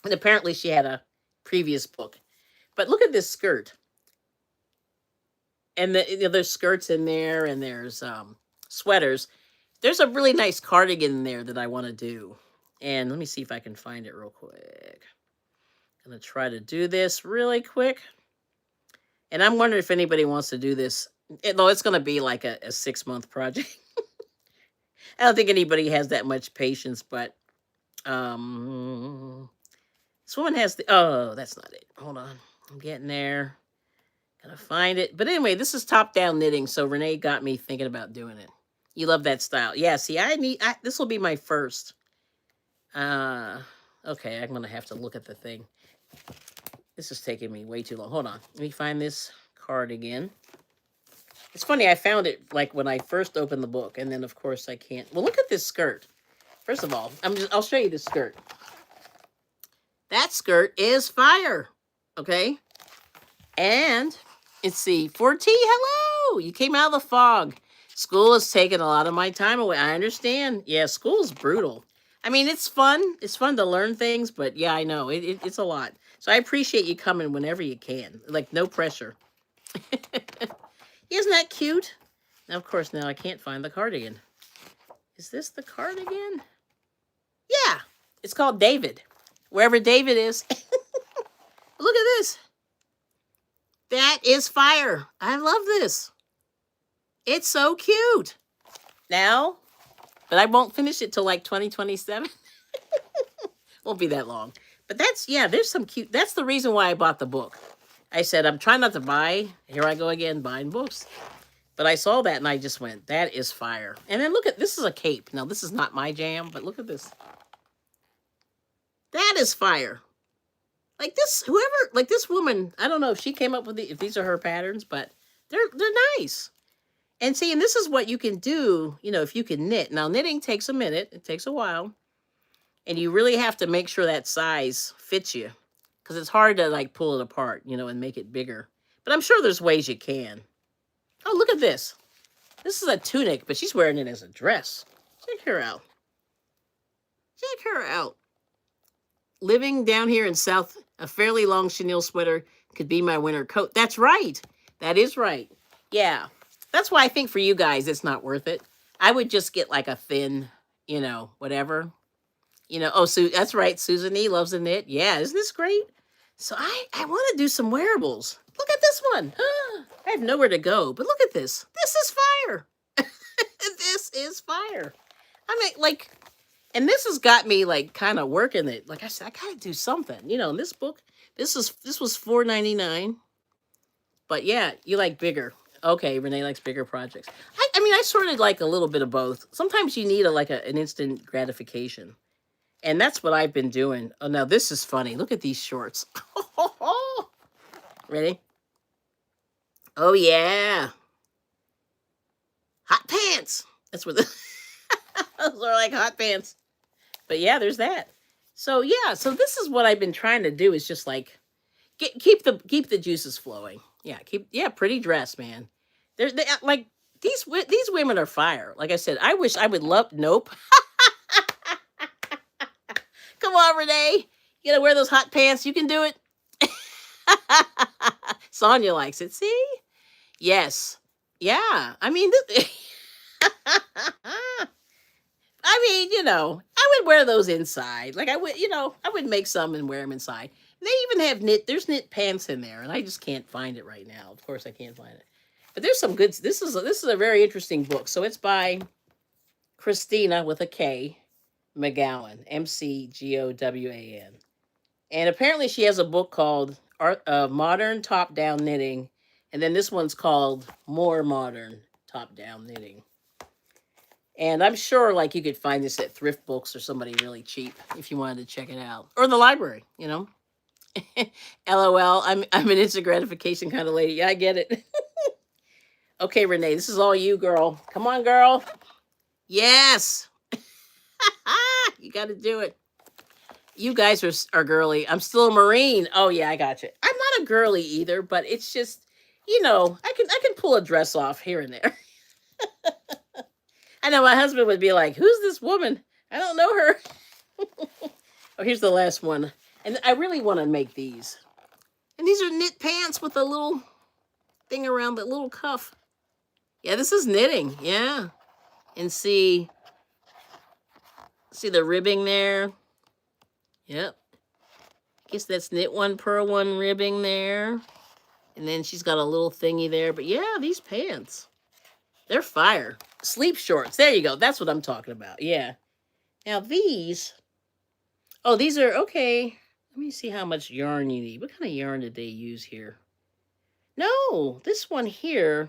And apparently she had a previous book. But look at this skirt. And there's skirts in there, and there's sweaters. There's a really nice cardigan in there that I want to do. And let me see if I can find it real quick. I'm going to try to do this really quick. And I'm wondering if anybody wants to do this. Though it's going to be like a 6-month project. I don't think anybody has that much patience, but this woman has the. Oh, that's not it. Hold on. I'm getting there. Gotta find it. But anyway, this is top-down knitting, so Renee got me thinking about doing it. You love that style. Yeah, see, this will be my first. Okay, I'm gonna have to look at the thing. This is taking me way too long. Hold on. Let me find this cardigan. It's funny, I found it like when I first opened the book, and then of course I can't. Well, look at this skirt. First of all, I'll show you the skirt. That skirt is fire. Okay? And let's see, 4T, hello. You came out of the fog. School has taken a lot of my time away. I understand. Yeah, school's brutal. I mean, it's fun. It's fun to learn things, but yeah, I know. It's a lot. So I appreciate you coming whenever you can. Like, no pressure. Isn't that cute? Now, of course, now I can't find the cardigan. Is this the cardigan? Yeah. It's called David. Wherever David is. Look at this. That is fire. I love this. It's so cute. Now, but I won't finish it till like 2027. Won't be that long. But there's some cute. That's the reason why I bought the book. I said, I'm trying not to buy. Here I go again, buying books. But I saw that and I just went, that is fire. And then look at, this is a cape. Now, this is not my jam, but look at this. That is fire. Like this, this woman, I don't know if she came up with if these are her patterns, but they're nice. And see, and this is what you can do, if you can knit. Now, knitting takes a minute. It takes a while. And you really have to make sure that size fits you. because it's hard to like pull it apart, and make it bigger. But I'm sure there's ways you can. Oh, look at this. This is a tunic, but she's wearing it as a dress. Check her out. Check her out. Living down here in South, a fairly long chenille sweater could be my winter coat. That's right. That is right. Yeah. That's why I think for you guys, it's not worth it. I would just get like a thin, whatever. Oh, that's right. Susan E. loves a knit. Yeah, isn't this great? So I want to do some wearables. Look at this one. I have nowhere to go, but look at this. This is fire. This is fire. I mean, like, and this has got me like kind of working it. Like I said, I gotta do something. In this book, this was $4.99. But yeah, you like bigger. Okay, Renee likes bigger projects. I mean, I sort of like a little bit of both. Sometimes you need an instant gratification. And that's what I've been doing. Oh, now this is funny. Look at these shorts. Ready? Oh, yeah. Hot pants. That's what those are, like hot pants. But yeah, there's that. So yeah, so this is what I've been trying to do is just like keep the juices flowing. Yeah, pretty dress, man. They like these women are fire. Like I said, I wish I would love. Nope. Come on, Renee. You gotta wear those hot pants. You can do it. Sonia likes it. See? Yes. Yeah. I mean, I would wear those inside. Like I would make some and wear them inside. They even have there's knit pants in there, and I just can't find it right now. Of course, I can't find it. But there's some good. This is a very interesting book. So it's by Christina with a K, McGowan, McGowan. And apparently she has a book called Modern Top-Down Knitting. And then this one's called More Modern Top-Down Knitting. And I'm sure like you could find this at thrift books or somebody really cheap if you wanted to check it out. Or the library, LOL, I'm an instant gratification kind of lady. Yeah, I get it. Okay, Renee, this is all you, girl. Come on, girl. Yes. You got to do it. You guys are girly. I'm still a Marine. Oh yeah, I got you. I'm not a girly either, but it's just, I can pull a dress off here and there. I know my husband would be like, "Who's this woman? I don't know her." Oh, here's the last one. And I really want to make these. And these are knit pants with a little thing around the little cuff. Yeah, this is knitting. Yeah. And see the ribbing there. Yep. I guess that's knit one, purl one ribbing there. And then she's got a little thingy there. But yeah, these pants, they're fire. Sleep shorts. There you go. That's what I'm talking about. Yeah. Now these. Oh, these are okay. Let me see how much yarn you need. What kind of yarn did they use here? No, this one here.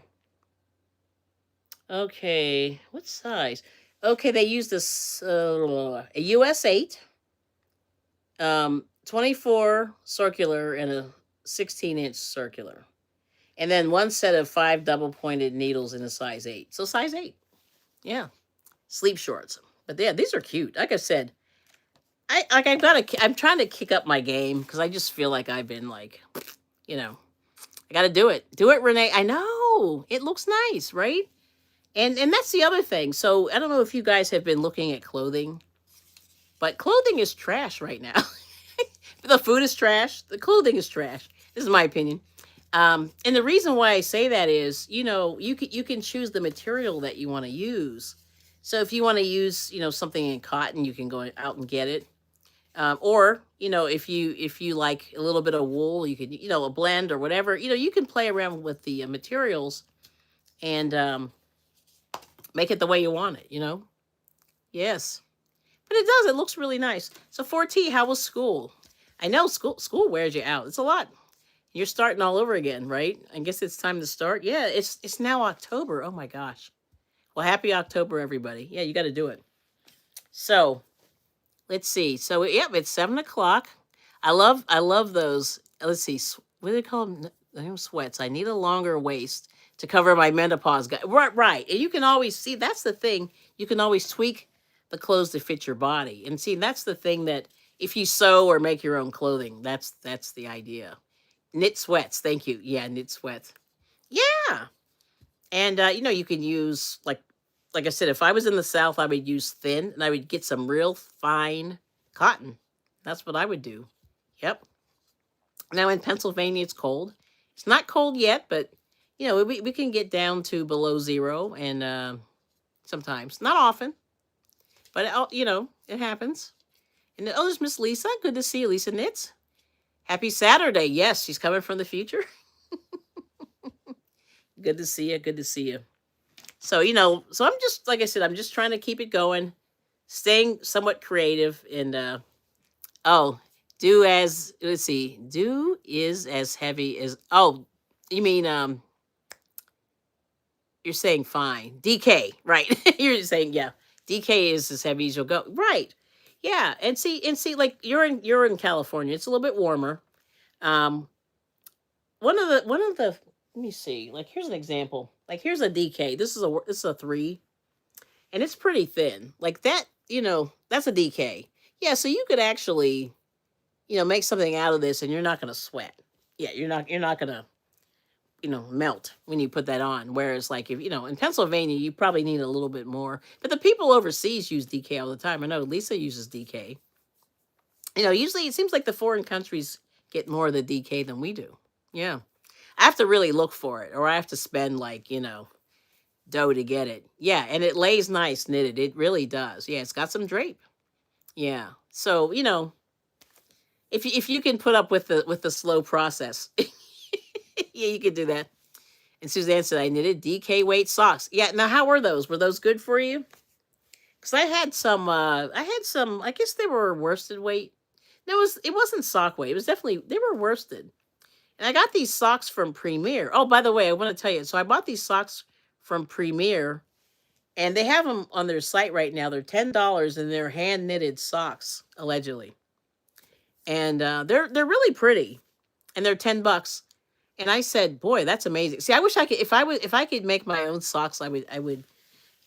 Okay. What size? Okay, they used this a US 8. 24 circular and a 16-inch circular. And then one set of 5 double-pointed needles in a size 8. So size 8. Yeah. Sleep shorts. But yeah, these are cute. Like I said, I'm trying to kick up my game because I just feel like I've been like, I got to do it. Do it, Renee. I know. It looks nice, right? And that's the other thing. So I don't know if you guys have been looking at clothing, but clothing is trash right now. The food is trash. The clothing is trash. This is my opinion. And the reason why I say that is, you can choose the material that you want to use. So if you want to use, something in cotton, you can go out and get it. Or, if you like a little bit of wool, you can, a blend or whatever, you can play around with the materials and make it the way you want it, Yes. But it does. It looks really nice. So 4T, how was school? I know school wears you out. It's a lot. You're starting all over again, right? I guess it's time to start. Yeah, it's now October. Oh my gosh. Well, happy October, everybody. Yeah, you got to do it. So let's see. So yep, it's 7:00. I love those. Let's see. What do they call them? Sweats. I need a longer waist to cover my menopause. Right. And you can always see, that's the thing. You can always tweak the clothes to fit your body. And see, that's the thing that if you sew or make your own clothing, that's the idea. Knit sweats. Thank you. Yeah, knit sweats. Yeah. And you can use like I said, if I was in the South, I would use thin and I would get some real fine cotton. That's what I would do. Yep. Now in Pennsylvania, it's cold. It's not cold yet, but we can get down to below zero, and sometimes, not often, but it happens. And there's Miss Lisa. Good to see you, Lisa Knits. Happy Saturday. Yes, she's coming from the future. Good to see you. Good to see you. So, so I'm just, like I said, I'm just trying to keep it going, staying somewhat creative. And, let's see, do is as heavy as, you mean, you're saying fine. DK, right. You're saying, yeah, DK is as heavy as you'll go. Right. Yeah. And see, like you're in California. It's a little bit warmer. Um, one of the let me see. Like here's an example. Like here's a DK. This is a 3, and it's pretty thin. Like that, that's a DK. Yeah, so you could actually, make something out of this and you're not going to sweat. Yeah, you're not going to, melt when you put that on. Whereas like if, in Pennsylvania, you probably need a little bit more. But the people overseas use DK all the time. I know Lisa uses DK. Usually it seems like the foreign countries get more of the DK than we do. Yeah. I have to really look for it, or I have to spend like, dough to get it. Yeah, and it lays nice knitted. It really does. Yeah, it's got some drape. Yeah. So, if you can put up with the slow process, yeah, you could do that. And Suzanne said I knitted DK weight socks. Yeah. Now, how were those? Were those good for you? Because I had some. I guess they were worsted weight. No, it wasn't sock weight. It was definitely they were worsted. And I got these socks from Premier. Oh, by the way, I want to tell you. So I bought these socks from Premier, and they have them on their site right now. They're $10, and they're hand knitted socks, allegedly. And they're really pretty, and they're $10. And I said, "Boy, that's amazing." See, I wish I could. If I could make my own socks, I would.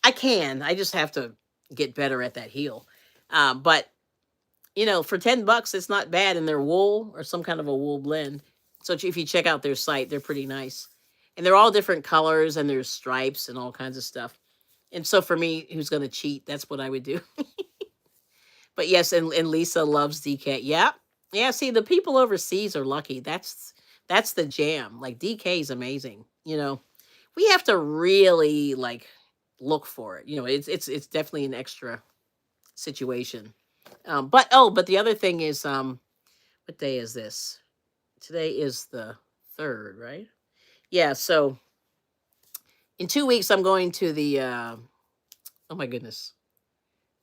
I can. I just have to get better at that heel. But for $10, it's not bad, and they're wool or some kind of a wool blend. So if you check out their site, they're pretty nice. And they're all different colors, and there's stripes and all kinds of stuff. And so for me, who's going to cheat, that's what I would do. But yes, and Lisa loves DK. Yeah. Yeah, see, the people overseas are lucky. That's the jam. Like DK is amazing. We have to really like look for it. It's definitely an extra situation. But the other thing is what day is this? Today is the 3rd, right? Yeah, so in 2 weeks I'm going to the oh my goodness.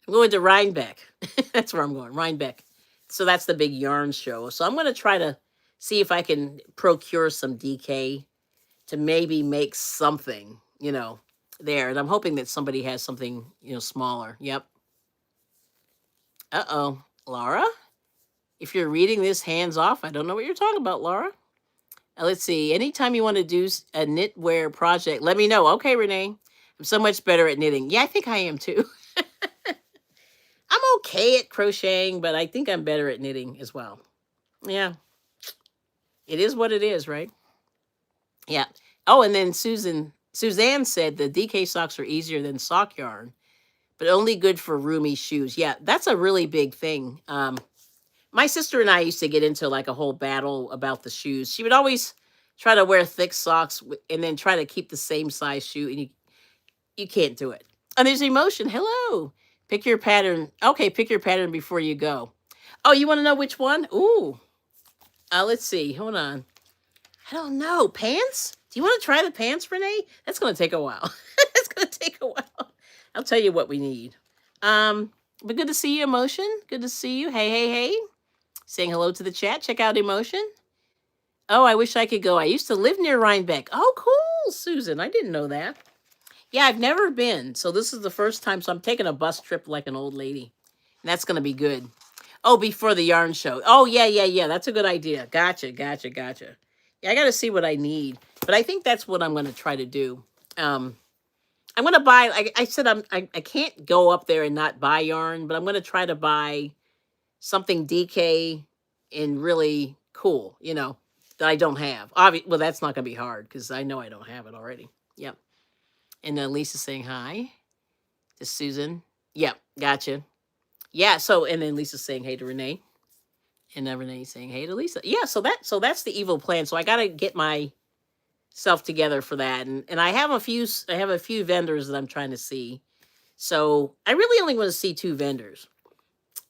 I'm going to Rhinebeck. That's where I'm going, Rhinebeck. So that's the big yarn show. So I'm going to try to see if I can procure some DK to maybe make something, there. And I'm hoping that somebody has something, smaller. Yep. Uh-oh. Laura? If you're reading this hands off, I don't know what you're talking about, Laura. Let's see. Anytime you want to do a knitwear project, let me know. Okay, Renee. I'm so much better at knitting. Yeah, I think I am too. I'm okay at crocheting, but I think I'm better at knitting as well. Yeah. It is what it is, right? Yeah. Oh, and then Suzanne said the DK socks are easier than sock yarn, but only good for roomy shoes. Yeah, that's a really big thing. My sister and I used to get into like a whole battle about the shoes. She would always try to wear thick socks and then try to keep the same size shoe, and you can't do it. And there's emotion. Hello. Pick your pattern. Okay, pick your pattern before you go. Oh, you want to know which one? Ooh. Let's see. Hold on. I don't know. Pants? Do you want to try the pants, Renee? That's going to take a while. It's going to take a while. I'll tell you what we need. But good to see you, Emotion. Good to see you. Hey, hey, hey. Saying hello to the chat. Check out Emotion. Oh, I wish I could go. I used to live near Rhinebeck. Oh, cool, Susan. I didn't know that. Yeah, I've never been. So this is the first time. So I'm taking a bus trip like an old lady. And that's going to be good. Oh, before the yarn show. Oh, yeah. That's a good idea. Gotcha. Yeah, I got to see what I need. But I think that's what I'm going to try to do. I'm going to buy, like I said, I can't go up there and not buy yarn, but I'm going to try to buy something DK and really cool, that I don't have. Well, that's not going to be hard because I know I don't have it already. Yep. And then Lisa's saying hi to Susan. Yep. Gotcha. Yeah. So, and then Lisa's saying hey to Renee. And then Renee saying hey to Lisa. Yeah. So that's the evil plan. So I got to get myself together for that. And I have a few vendors that I'm trying to see. So I really only want to see two vendors.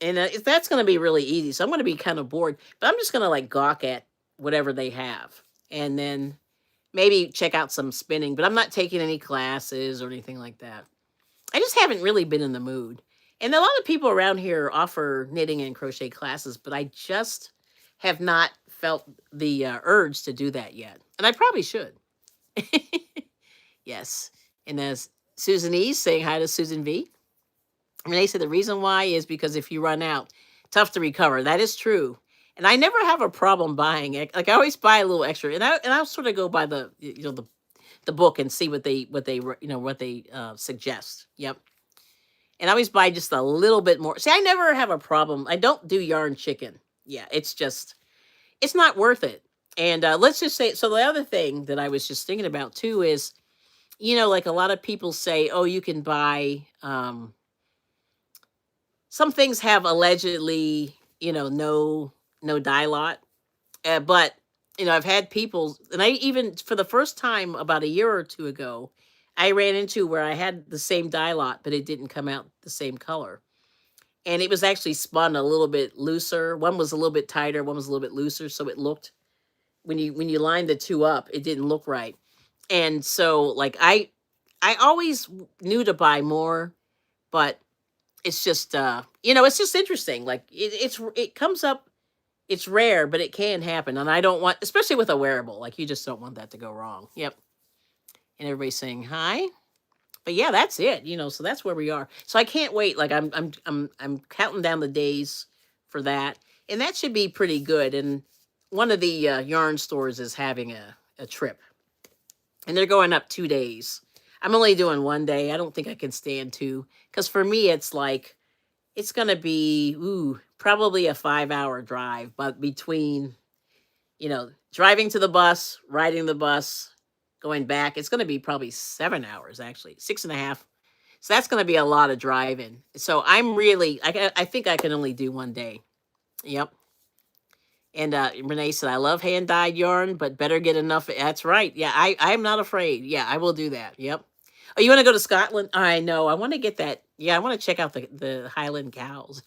And if that's going to be really easy. So I'm going to be kind of bored, but I'm just going to like gawk at whatever they have. And then maybe check out some spinning, but I'm not taking any classes or anything like that. I just haven't really been in the mood. And a lot of people around here offer knitting and crochet classes, but I just have not felt the urge to do that yet. And I probably should. Yes. And as Susan E saying hi to Susan V. Renee said the reason why is because if you run out, tough to recover. That is true. And I never have a problem buying it. Like I always buy a little extra, and I'll sort of go by the book and see what they suggest. Yep. And I always buy just a little bit more. See, I never have a problem. I don't do yarn chicken. Yeah, it's not worth it. And let's just say, so the other thing that I was just thinking about too is, like a lot of people say, oh, you can buy, some things have allegedly, no dye lot. But I've had people, and I even for the first time about a year or two ago, I ran into where I had the same dye lot, but it didn't come out the same color, and it was actually spun a little bit looser. One was a little bit tighter, one was a little bit looser, so it looked when you lined the two up, it didn't look right. And so, like I always knew to buy more, but it's just it's just interesting. Like it comes up, it's rare, but it can happen. And I don't want, especially with a wearable, like you just don't want that to go wrong. Yep. And everybody's saying hi. But yeah, that's it. So that's where we are. So I can't wait. Like I'm counting down the days for that. And that should be pretty good. And one of the yarn stores is having a trip. And they're going up 2 days. I'm only doing 1 day. I don't think I can stand two. Because for me, it's like, it's going to be, probably a 5-hour drive, but between, driving to the bus, riding the bus, going back, it's going to be probably 7 hours, actually, 6.5. So that's going to be a lot of driving. So I think I can only do 1 day. Yep. And Renee said, I love hand dyed yarn, but better get enough. That's right. Yeah, I'm not afraid. Yeah, I will do that. Yep. Oh, you want to go to Scotland? I know. I want to get that. Yeah, I want to check out the Highland cows.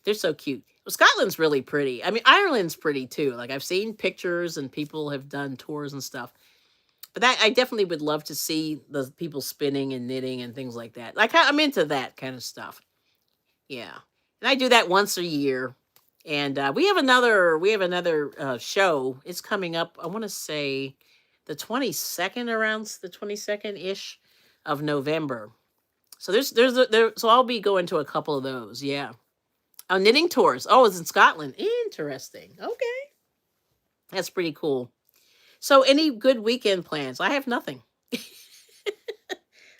They're so cute. Well, Scotland's really pretty. I mean, Ireland's pretty too. Like I've seen pictures and people have done tours and stuff. But that I definitely would love to see the people spinning and knitting and things like that. Like I'm into that kind of stuff. Yeah, and I do that once a year. And we have another show. It's coming up. I want to say the 22nd, around the 22nd ish of November. So so I'll be going to a couple of those. Yeah. Oh, knitting tours. Oh, it's in Scotland. Interesting. Okay. That's pretty cool. So any good weekend plans? I have nothing.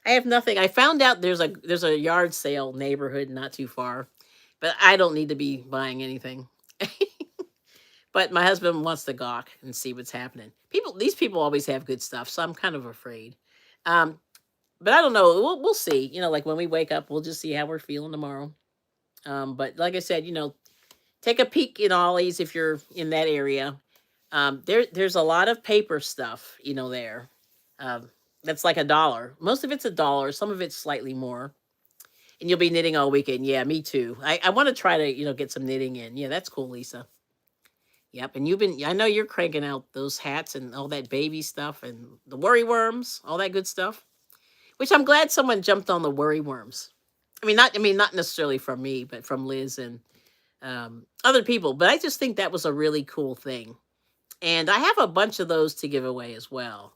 I have nothing. I found out there's a yard sale neighborhood not too far, but I don't need to be buying anything. But my husband wants to gawk and see what's happening. These people always have good stuff, so I'm kind of afraid. Um, but I don't know. We'll see. Like when we wake up, we'll just see how we're feeling tomorrow. But like I said, take a peek in Ollie's if you're in that area. There's a lot of paper stuff, there. That's like $1. Most of it's $1. Some of it's slightly more. And you'll be knitting all weekend. Yeah, me too. I want to try to, get some knitting in. Yeah, that's cool, Lisa. Yep. And I know you're cranking out those hats and all that baby stuff and the worry worms, all that good stuff. Which I'm glad someone jumped on the worry worms. Not necessarily from me, but from Liz and other people. But I just think that was a really cool thing. And I have a bunch of those to give away as well.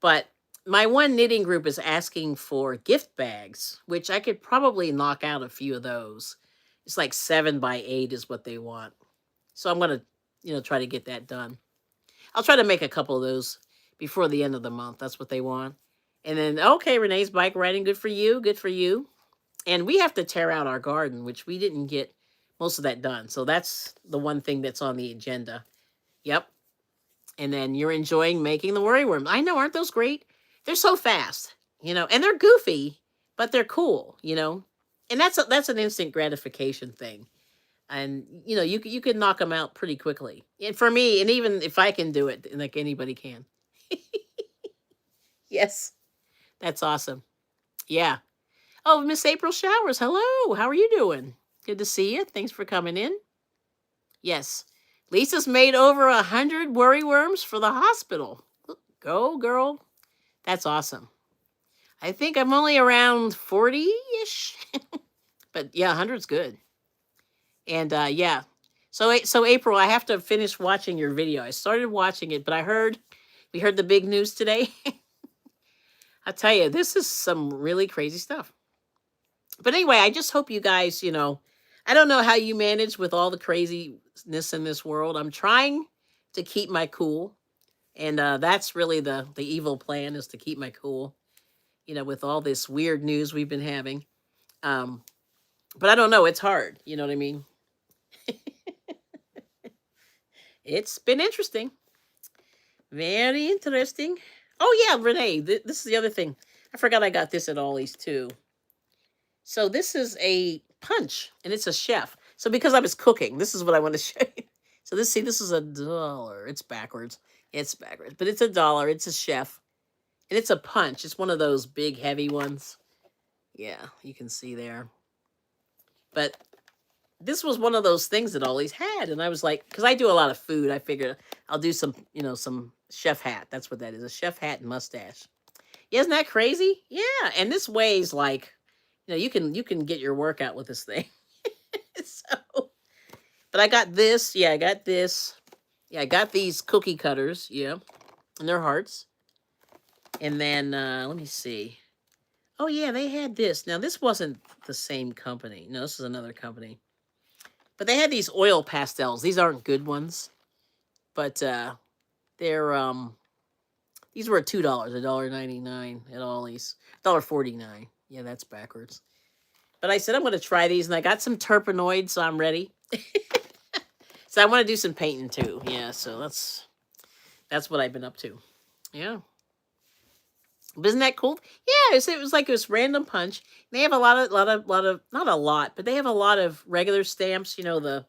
But my one knitting group is asking for gift bags, which I could probably knock out a few of those. It's like 7x8 is what they want. So I'm going to, try to get that done. I'll try to make a couple of those before the end of the month. That's what they want. And then, okay, Renee's bike riding. Good for you. Good for you. And we have to tear out our garden, which we didn't get most of that done. So that's the one thing that's on the agenda. Yep. And then you're enjoying making the worry worms. I know, aren't those great? They're so fast, and they're goofy, but they're cool. And that's an instant gratification thing. And you can knock them out pretty quickly. And for me, and even if I can do it, like anybody can. Yes, that's awesome. Yeah. Oh, Miss April Showers, hello. How are you doing? Good to see you. Thanks for coming in. Yes. Lisa's made over 100 worry worms for the hospital. Go, girl. That's awesome. I think I'm only around 40-ish. But yeah, 100's good. And yeah. So April, I have to finish watching your video. I started watching it, but we heard the big news today. I tell you, this is some really crazy stuff. But anyway, I just hope you guys, I don't know how you manage with all the craziness in this world. I'm trying to keep my cool. And that's really the evil plan, is to keep my cool, with all this weird news we've been having. But I don't know. It's hard. You know what I mean? It's been interesting. Very interesting. Oh, yeah, Renee, this is the other thing. I forgot I got this at Ollie's, too. So this is a punch, and it's a chef. So because I was cooking, this is what I want to show you. So this is $1. It's backwards. It's backwards. But it's $1. It's a chef. And it's a punch. It's one of those big, heavy ones. Yeah, you can see there. But this was one of those things that Ollie's had. And I was like, because I do a lot of food, I figured I'll do some chef hat. That's what that is, a chef hat and mustache. Isn't that crazy? Yeah, and this weighs like, you can get your workout with this thing. So, but I got this. Yeah, I got this. Yeah, I got these cookie cutters. Yeah, and they're hearts. And then let me see. Oh yeah, they had this. Now this wasn't the same company. No, this is another company. But they had these oil pastels. These aren't good ones, but they're these were $2, $1.99 at Ollie's, $1.49. Yeah, that's backwards. But I said I'm going to try these, and I got some terpenoids, so I'm ready. So I want to do some painting too. Yeah, so that's what I've been up to. Yeah. But isn't that cool? Yeah, it was like this random punch. They have a lot of not a lot, but they have a lot of regular stamps. The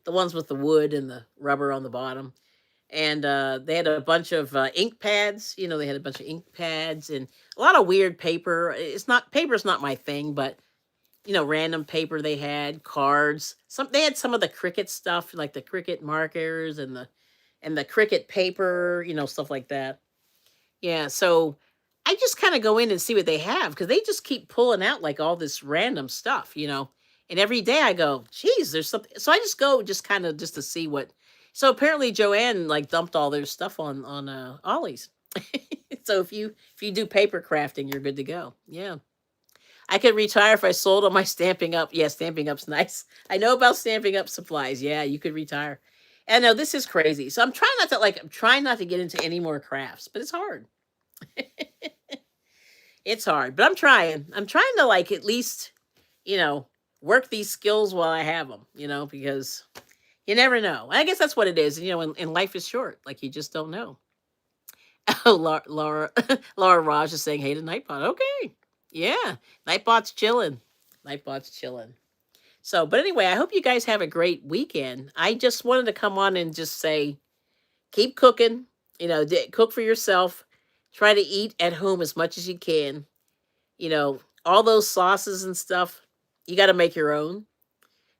ones with the wood and the rubber on the bottom. And they had a bunch of ink pads. They had a bunch of ink pads and a lot of weird paper. Paper's not my thing, but random paper they had, cards. They had some of the Cricut stuff, like the Cricut markers and the Cricut paper, stuff like that. Yeah, so I just kind of go in and see what they have, because they just keep pulling out like all this random stuff. And every day I go, geez, there's something. So I just go just to see what. So apparently Joanne like dumped all their stuff on Ollie's. So if you do paper crafting, you're good to go. Yeah. I could retire if I sold all my Stampin' Up. Yeah, Stampin' Up's nice. I know about Stampin' Up supplies. Yeah, you could retire. And no, this is crazy. So I'm trying not to get into any more crafts, but it's hard. It's hard, but I'm trying. I'm trying to at least, work these skills while I have them, because you never know. I guess that's what it is. And life is short. Like, you just don't know. Oh, Laura Raj is saying, hey to Nightbot. Okay. Yeah. Nightbot's chilling. Nightbot's chilling. So, but anyway, I hope you guys have a great weekend. I just wanted to come on and just say, keep cooking, cook for yourself. Try to eat at home as much as you can. All those sauces and stuff, you got to make your own.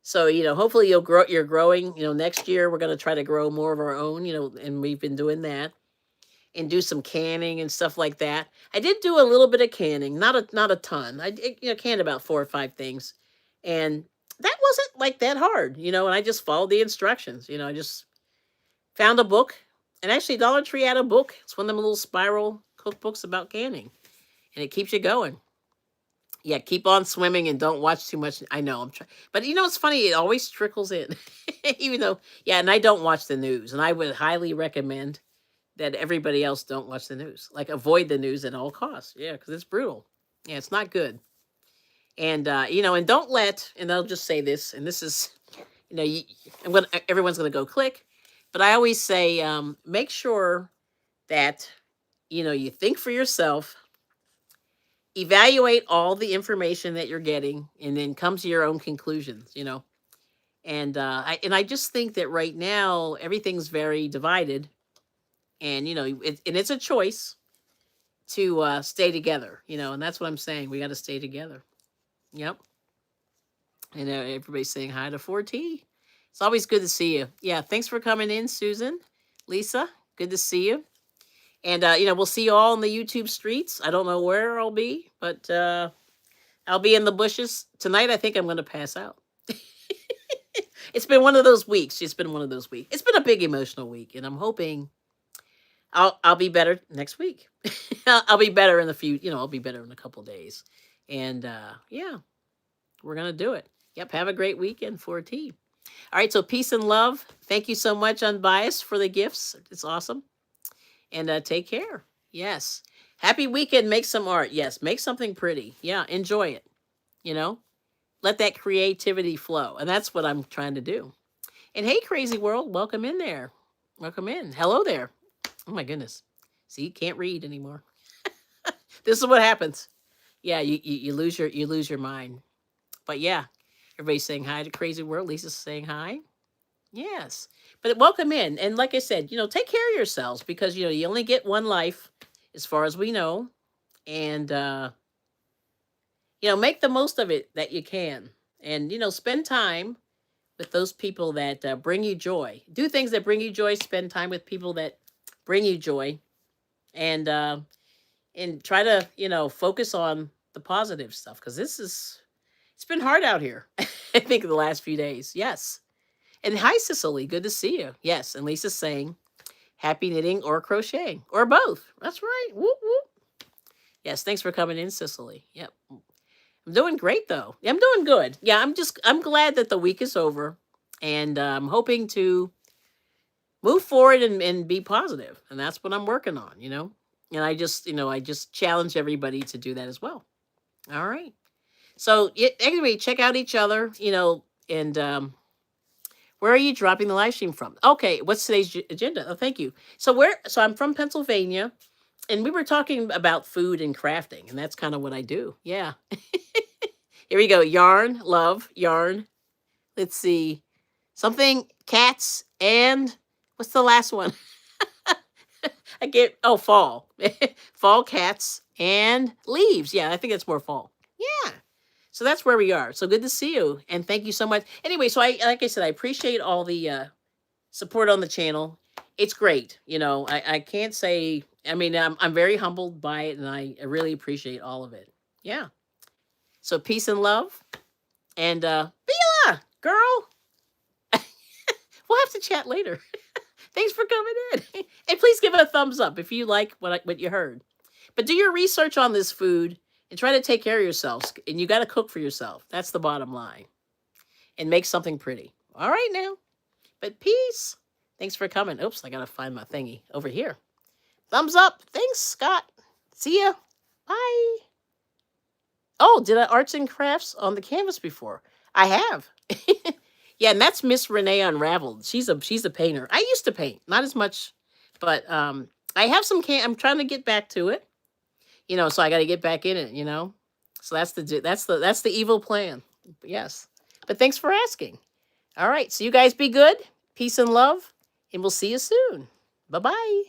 So, hopefully you're growing, next year we're going to try to grow more of our own, and we've been doing that, and do some canning and stuff like that. I did do a little bit of canning, not a ton. I canned about 4 or 5 things, and that wasn't that hard, and I just followed the instructions. I just found a book, and actually Dollar Tree had a book. It's one of them little spiral cookbooks about canning, and it keeps you going. Yeah, keep on swimming and don't watch too much. I know I'm trying, but it's funny. It always trickles in, even though, yeah. And I don't watch the news, and I would highly recommend that everybody else don't watch the news. Avoid the news at all costs. Yeah, because it's brutal. Yeah, it's not good. And and don't let. And I'll just say this. And this is, You know, everyone's going to go click, but I always say, make sure that, you know, you think for yourself, evaluate all the information that you're getting, and then come to your own conclusions, you know. And I just think that right now everything's very divided, and you know, and it's a choice to stay together, you know, and that's what I'm saying. We got to stay together. Yep. And everybody's saying hi to 4T. It's always good to see you. Yeah, thanks for coming in, Susan, Lisa. Good to see you. And you know, we'll see you all in the YouTube streets. I don't know where I'll be, but I'll be in the bushes tonight. I think I'm going to pass out. It's been one of those weeks. It's been one of those weeks. It's been a big emotional week, and I'm hoping I'll be better next week. I'll be better in a few. You know, I'll be better in a couple days. And yeah, we're gonna do it. Yep. Have a great weekend, 4T. All right. So peace and love. Thank you so much, Unbiased, for the gifts. It's awesome. And take care. Yes. Happy weekend. Make some art. Yes. Make something pretty. Yeah. Enjoy it. You know, let that creativity flow. And that's what I'm trying to do. And hey, crazy world, welcome in there. Welcome in. Hello there. Oh my goodness. See, you can't read anymore. This is what happens. Yeah, you lose your mind. But yeah, everybody's saying hi to Crazy World. Lisa's saying hi. Yes. But welcome in. And like I said, you know, take care of yourselves, because, you know, you only get one life as far as we know. And, you know, make the most of it that you can. And, you know, spend time with those people that bring you joy. Do things that bring you joy. Spend time with people that bring you joy. And try to, you know, focus on the positive stuff, because it's been hard out here. I think the last few days. Yes. And hi, Cicely. Good to see you. Yes. And Lisa's saying happy knitting or crocheting or both. That's right. Whoop, whoop. Yes. Thanks for coming in, Cicely. Yep. I'm doing great, though. I'm doing good. Yeah. I'm glad that the week is over, and I'm hoping to move forward and be positive. And that's what I'm working on, you know? And I just challenge everybody to do that as well. All right. So anyway, check out each other, you know, and where are you dropping the live stream from? Okay, what's today's agenda? Oh, thank you. So I'm from Pennsylvania, and we were talking about food and crafting, and that's kind of what I do. Yeah. Here we go. Yarn, love, yarn. Let's see. Something, cats, and what's the last one? Fall. Fall, cats, and leaves. Yeah, I think it's more fall. Yeah. So that's where we are. So good to see you. And thank you so much. Anyway, so like I said, I appreciate all the support on the channel. It's great. You know, I can't say, I mean, I'm very humbled by it, and I really appreciate all of it. Yeah. So peace and love. And Bila, girl, we'll have to chat later. Thanks for coming in. And please give it a thumbs up if you like what you heard. But do your research on this food and try to take care of yourselves. And you got to cook for yourself. That's the bottom line. And make something pretty. All right now. But peace. Thanks for coming. Oops, I got to find my thingy over here. Thumbs up. Thanks, Scott. See ya. Bye. Oh, did I arts and crafts on the canvas before? I have. Yeah, and that's Miss Renee Unraveled. She's a painter. I used to paint, not as much, but I have some I'm trying to get back to it. You know, so I got to get back in it, you know. So that's the evil plan. Yes. But thanks for asking. All right. So you guys be good. Peace and love, and we'll see you soon. Bye-bye.